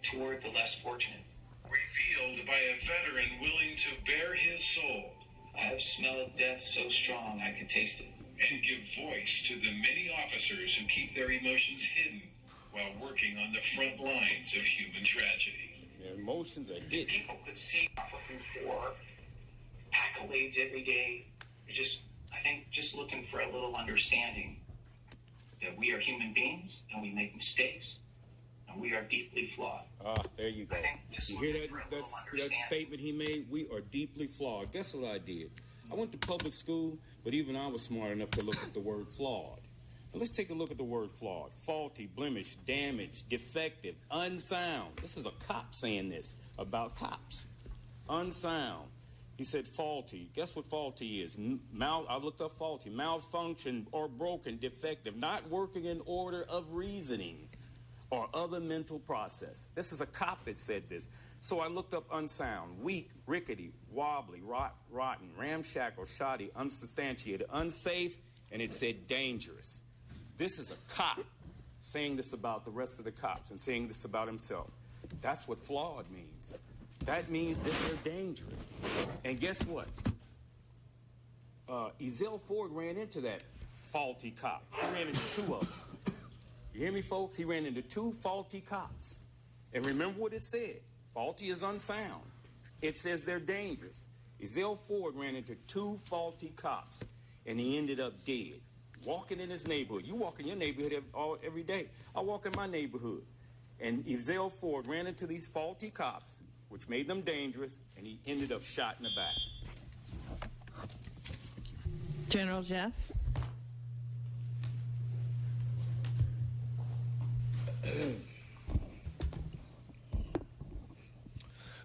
toward the less fortunate. Revealed by a veteran willing to bare his soul. I have smelled death so strong I could taste it. And give voice to the many officers who keep their emotions hidden while working on the front lines of human tragedy. Their emotions are hidden. People could see I'm looking for accolades every day. I think just looking for a little understanding that we are human beings and we make mistakes and we are deeply flawed. Ah, there you go. I think just you hear looking for a little that understanding. statement he made? We are deeply flawed. Guess what I did? I went to public school, but even I was smart enough to look at the word flawed. Now let's take a look at the word flawed. Faulty, blemish, damaged, defective, unsound. This is a cop saying this about cops. Unsound. He said faulty. Guess what faulty is? I looked up faulty. Malfunction or broken, defective, not working in order of reasoning or other mental process. This is a cop that said this. So I looked up unsound, weak, rickety, wobbly, rotten, ramshackle, shoddy, unsubstantiated, unsafe, and it said dangerous. This is a cop saying this about the rest of the cops and saying this about himself. That's what flawed means. That means that they're dangerous. And guess what? Ezell Ford ran into that faulty cop. He ran into 2 of them. You hear me, folks? He ran into 2 faulty cops. And remember what it said. Faulty is unsound. It says they're dangerous. Ezell Ford ran into 2 faulty cops, and he ended up dead. Walking in his neighborhood. You walk in your neighborhood every day. I walk in my neighborhood. And Ezell Ford ran into these faulty cops, which made them dangerous, and he ended up shot in the back. General Jeff.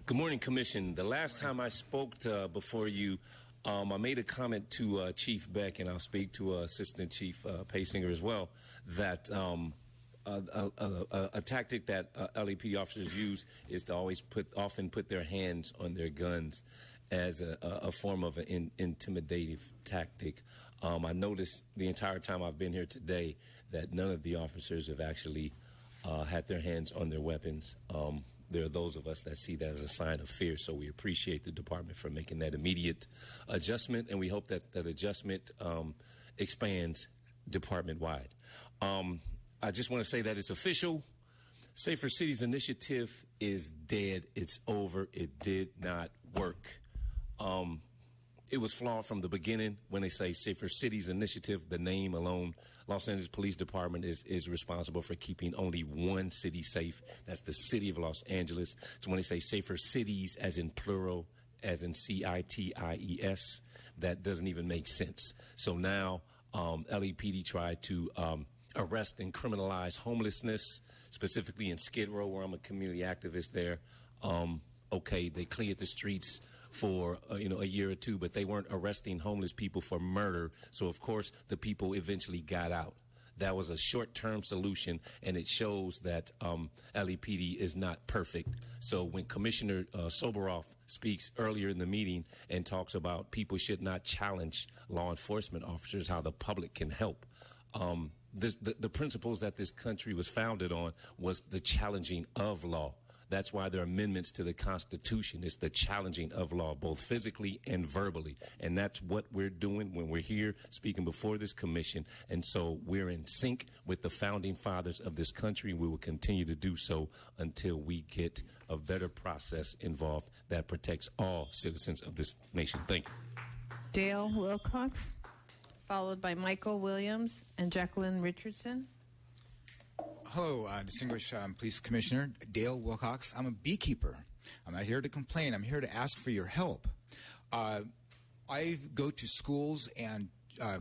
Good morning, Commission. The last time I spoke before you, I made a comment to Chief Beck, and I'll speak to Assistant Chief Paysinger as well, that a tactic that LAPD officers use is to always often put their hands on their guns as a form of an intimidative tactic. I noticed the entire time I've been here today that none of the officers have actually had their hands on their weapons. There are those of us that see that as a sign of fear, so we appreciate the department for making that immediate adjustment, and we hope that that adjustment expands department-wide. I just want to say that it's official. Safer Cities Initiative is dead. It's over. It did not work. It was flawed from the beginning. When they say Safer Cities Initiative, the name alone, Los Angeles Police Department is responsible for keeping only one city safe. That's the city of Los Angeles. So when they say Safer Cities, as in plural, as in CITIES, that doesn't even make sense. So now LAPD tried to arrest and criminalize homelessness, specifically in Skid Row, where I'm a community activist there. Okay, they cleared the streets for a year or two, but they weren't arresting homeless people for murder. So of course the people eventually got out. That was a short-term solution, and it shows that LAPD is not perfect. So when Commissioner Soboroff speaks earlier in the meeting and talks about people should not challenge law enforcement officers, how the public can help, the principles that this country was founded on was the challenging of law. That's why there are amendments to the Constitution. It's the challenging of law, both physically and verbally. And that's what we're doing when we're here speaking before this commission. And so we're in sync with the founding fathers of this country. We will continue to do so until we get a better process involved that protects all citizens of this nation. Thank you. Dale Wilcox, followed by Michael Williams and Jacqueline Richardson. Hello, distinguished police commissioner, Dale Wilcox. I'm a beekeeper. I'm not here to complain. I'm here to ask for your help. I go to schools and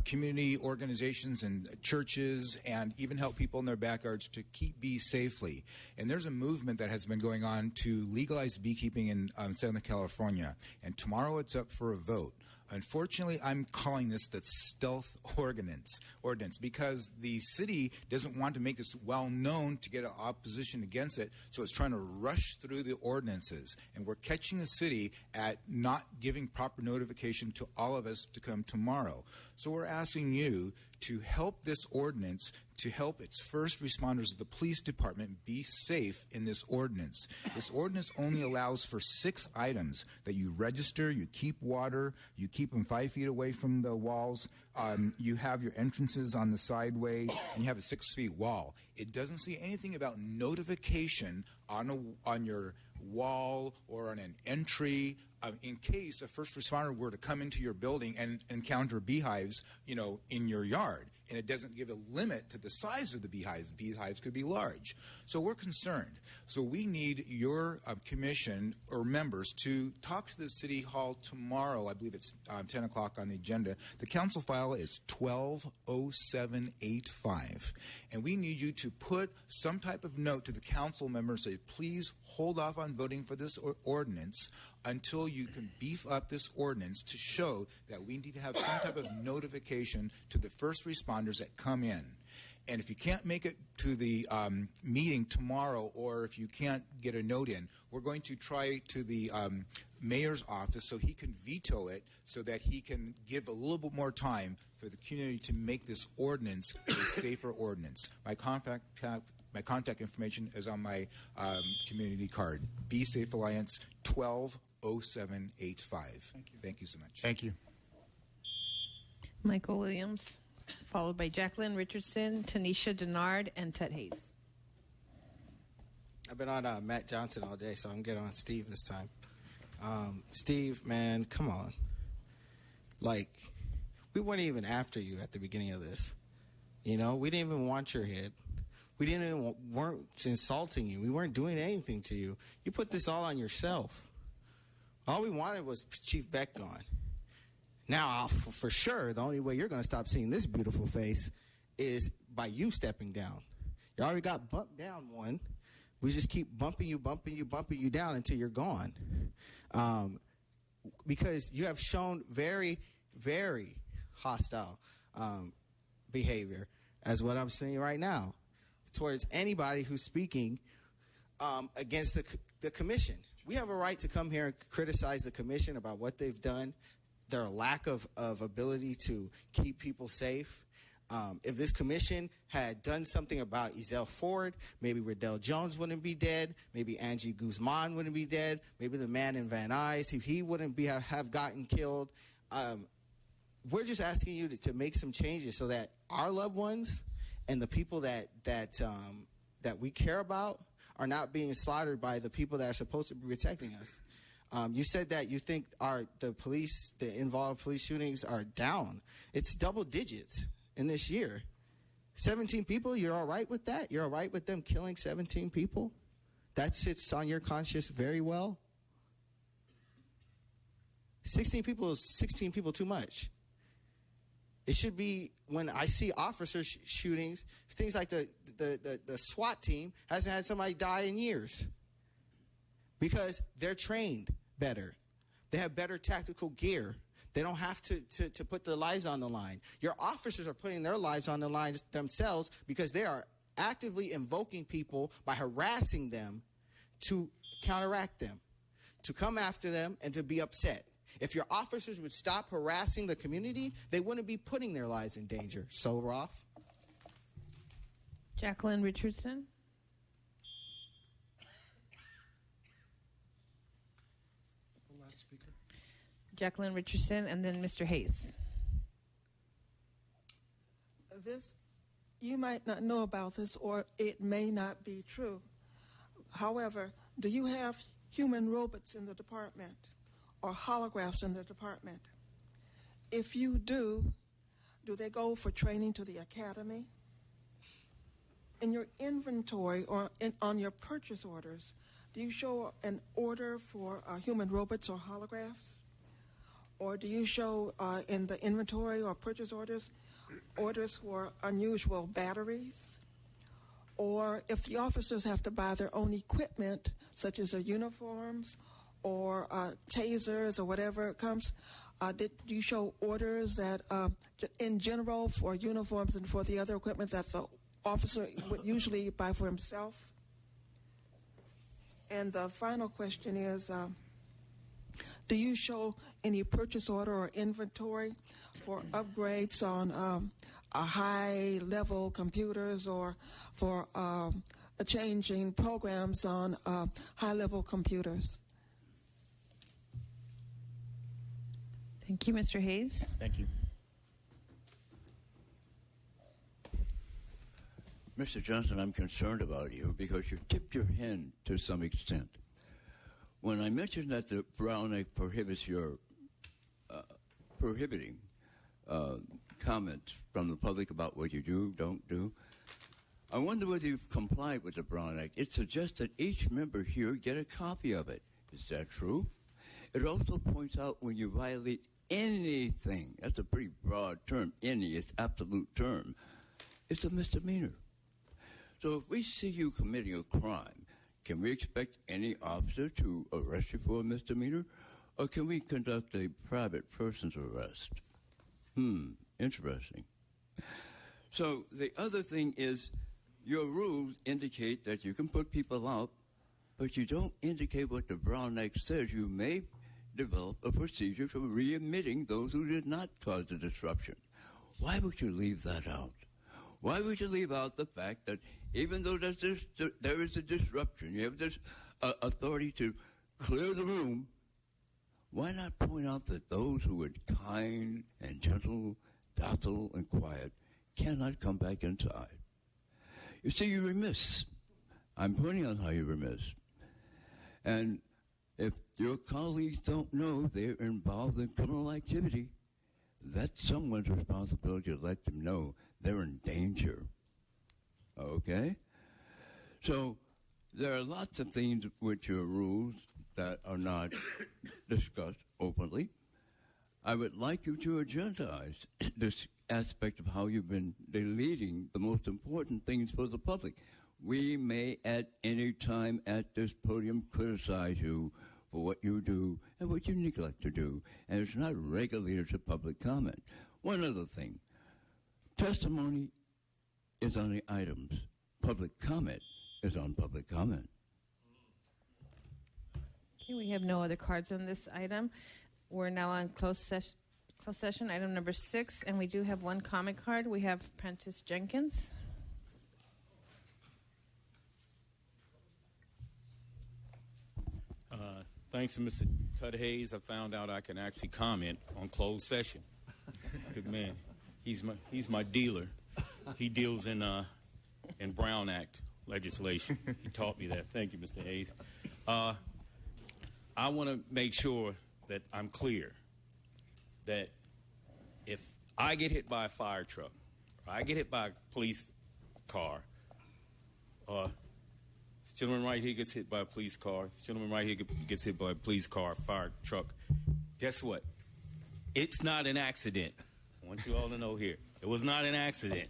community organizations and churches and even help people in their backyards to keep bees safely. And there's a movement that has been going on to legalize beekeeping in Southern California. And tomorrow it's up for a vote. Unfortunately, I'm calling this the stealth ordinance because the city doesn't want to make this well known to get an opposition against it, so it's trying to rush through the ordinances. And we're catching the city at not giving proper notification to all of us to come tomorrow. So we're asking you to help this ordinance, to help its first responders of the police department be safe in this ordinance. This ordinance only allows for 6 items: that you register, you keep water, you keep them 5 feet away from the walls, you have your entrances on the sideway, and you have a 6 feet wall. It doesn't say anything about notification on your wall or on an entry in case a first responder were to come into your building and encounter beehives, in your yard. And it doesn't give a limit to the size of the beehives. Beehives could be large. So we're concerned. So we need your commission or members to talk to the City Hall tomorrow. I believe it's 10 o'clock on the agenda. The council file is 120785. And we need you to put some type of note to the council members, say, please hold off on voting for this ordinance until you can beef up this ordinance to show that we need to have some type of notification to the first responders that come in. And if you can't make it to the meeting tomorrow, or if you can't get a note in, we're going to try to the mayor's office so he can veto it, so that he can give a little bit more time for the community to make this ordinance a safer ordinance. My contact information is on my community card. Be Safe Alliance 120785. Thank you so much. Thank you. Michael Williams, followed by Jacqueline Richardson, Tanisha Denard, and Ted Hayes. I've been on Matt Johnson all day, so I'm getting on Steve this time. Steve, man, come on. Like, we weren't even after you at the beginning of this. We didn't even want your head. We weren't insulting you. We weren't doing anything to you. You put this all on yourself. All we wanted was Chief Beck gone. Now, for sure, the only way you're going to stop seeing this beautiful face is by you stepping down. You already got bumped down one. We just keep bumping you down until you're gone. because you have shown very, very hostile behavior, as what I'm seeing right now, towards anybody who's speaking against the commission. We have a right to come here and criticize the commission about what they've done, their lack of ability to keep people safe. If this commission had done something about Ezell Ford, maybe Riddell Jones wouldn't be dead. Maybe Angie Guzman wouldn't be dead. Maybe the man in Van Nuys, he wouldn't have gotten killed. We're just asking you to make some changes so that our loved ones and the people that we care about are not being slaughtered by the people that are supposed to be protecting us. You said that you think the involved police shootings are down. It's double digits in this year. 17 people, you're all right with that? You're all right with them killing 17 people? That sits on your conscience very well? 16 people is 16 people too much. It should be, when I see officer shootings, things like the SWAT team hasn't had somebody die in years because they're trained better. They have better tactical gear. They don't have to put their lives on the line. Your officers are putting their lives on the line themselves because they are actively invoking people by harassing them to counteract them, to come after them, and to be upset. If your officers would stop harassing the community, they wouldn't be putting their lives in danger. So, Roth. Jacqueline Richardson. Last speaker. Jacqueline Richardson, and then Mr. Hayes. You might not know about this, or it may not be true. However, do you have human robots in the department or holographs in the department? If you do they go for training to the academy? In your inventory or on your purchase orders, do you show an order for human robots or holographs? Or do you show in the inventory or purchase orders for unusual batteries? Or if the officers have to buy their own equipment, such as their uniforms or tasers or whatever it comes, do you show orders that, in general, for uniforms and for the other equipment that the officer would usually buy for himself? And the final question is, do you show any purchase order or inventory for upgrades on high-level computers or for changing programs on high-level computers? Thank you, Mr. Hayes. Thank you. Mr. Johnson, I'm concerned about you because you tipped your hand to some extent. When I mentioned that the Brown Act prohibits your prohibiting comments from the public about what you do, don't do, I wonder whether you've complied with the Brown Act. It suggests that each member here get a copy of it. Is that true? It also points out when you violate anything, that's a pretty broad term, any is absolute term, it's a misdemeanor. So if we see you committing a crime, can we expect any officer to arrest you for a misdemeanor? Or can we conduct a private person's arrest? Interesting. So the other thing is your rules indicate that you can put people out, but you don't indicate what the Brown Act says. You may develop a procedure for readmitting those who did not cause the disruption. Why would you leave that out? Why would you leave out the fact that even though there is a disruption, you have this authority to clear the room, why not point out that those who are kind and gentle, docile, and quiet cannot come back inside? You see, you're remiss. I'm pointing out how you're remiss. And if your colleagues don't know they're involved in criminal activity, that's someone's responsibility to let them know they're in danger. Okay? So there are lots of things with your rules that are not discussed openly. I would like you to agendize this aspect of how you've been deleting the most important things for the public. We may at any time at this podium criticize you for what you do and what you neglect to do, and it's not regulated to public comment. One other thing, testimony is on the items. Public comment is on public comment. Okay, we have no other cards on this item. We're now on closed session, item number 6, and we do have one comment card. We have Prentice Jenkins. Thanks to Mr. Tud Hayes, I found out I can actually comment on closed session. Good man. He's my dealer. He deals in Brown Act legislation. He taught me that. Thank you, Mr. Hayes. I want to make sure that I'm clear that if I get hit by a fire truck, or I get hit by a police car, this gentleman right here gets hit by a police car, this gentleman right here gets hit by a police car, fire truck, guess what? It's not an accident. I want you all to know here. It was not an accident.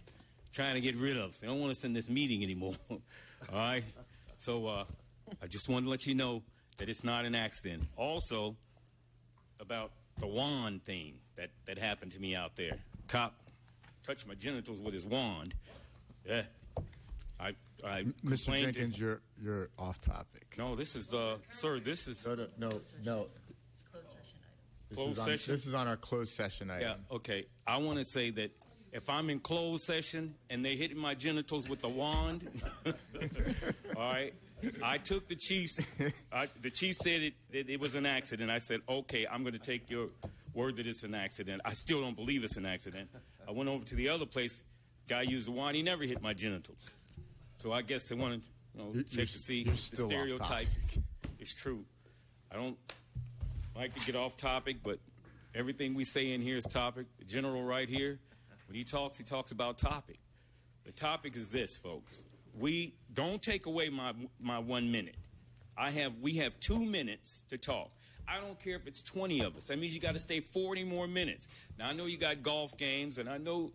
Trying to get rid of us. They don't want us in this meeting anymore. All right? So I just want to let you know that it's not an accident. Also, about the wand thing that happened to me out there. Cop touched my genitals with his wand. Yeah. I Mr. complained Jenkins, you're off topic. No, this is sir, this is No. Closed session? This is on our closed session item. Yeah, okay. I want to say that if I'm in closed session and they hit my genitals with the wand, all right, I took the chief's. The chief said it was an accident. I said, okay, I'm going to take your word that it's an accident. I still don't believe it's an accident. I went over to the other place. Guy used the wand. He never hit my genitals. So I guess they wanted check to see the stereotype is true. I don't like to get off topic, but everything we say in here is topic. The general right here, when he talks about topic. The topic is this, folks. We don't take away my 1 minute. We have 2 minutes to talk. I don't care if it's 20 of us. That means you got to stay 40 more minutes. Now, I know you got golf games, and I know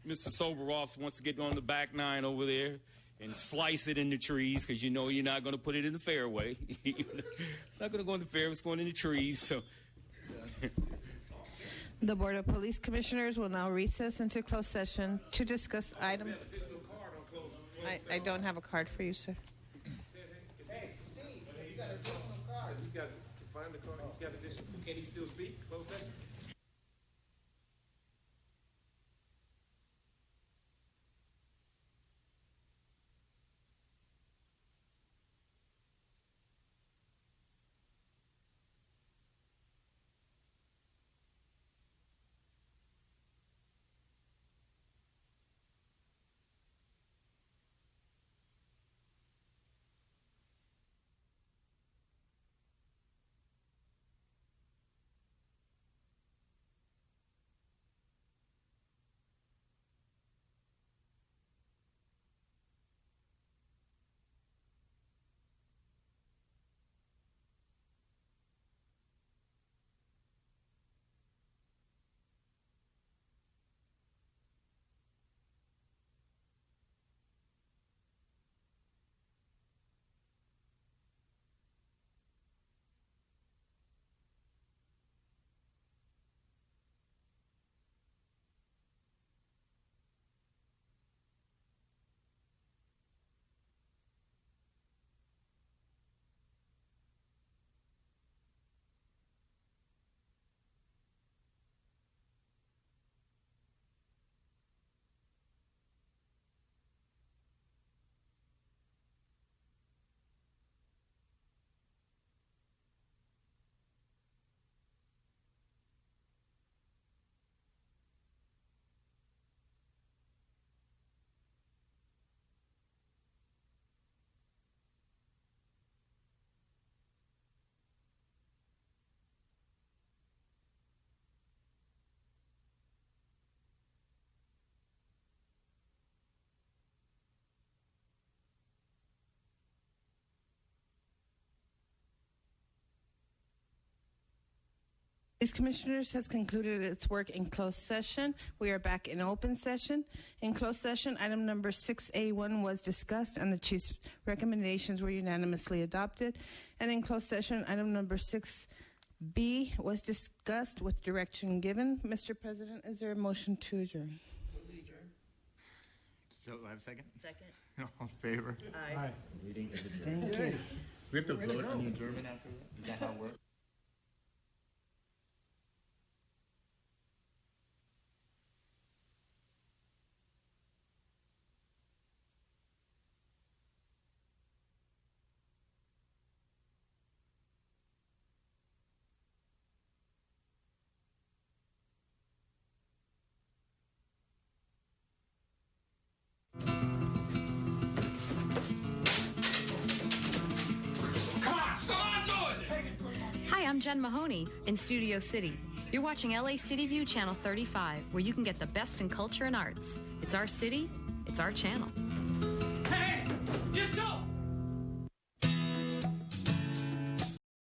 Mr. Soberoff wants to get on the back nine over there and slice it in the trees because you know you're not going to put it in the fairway. It's not going to go in the fairway. It's going in the trees. So. The Board of Police Commissioners will now recess into closed session to discuss item. I don't have a card for you, sir. Hey, Steve, you got an additional card. He's got to find the card. He's got additional. Can he still speak? Closed session? These commissioners has concluded its work in closed session. We are back in open session. In closed session, item number 6A1 was discussed and the chief's recommendations were unanimously adopted. And in closed session, item number 6B was discussed with direction given. Mr. President, is there a motion to adjourn? So I have a second? Second. All in favor? Aye. Meeting is adjourned. Thank you. We have to vote on the adjournment after that? Is that how it works? Hi, I'm Jen Mahoney in Studio City. You're watching LA City View Channel 35, where you can get the best in culture and arts. It's our city, it's our channel. Hey, just go!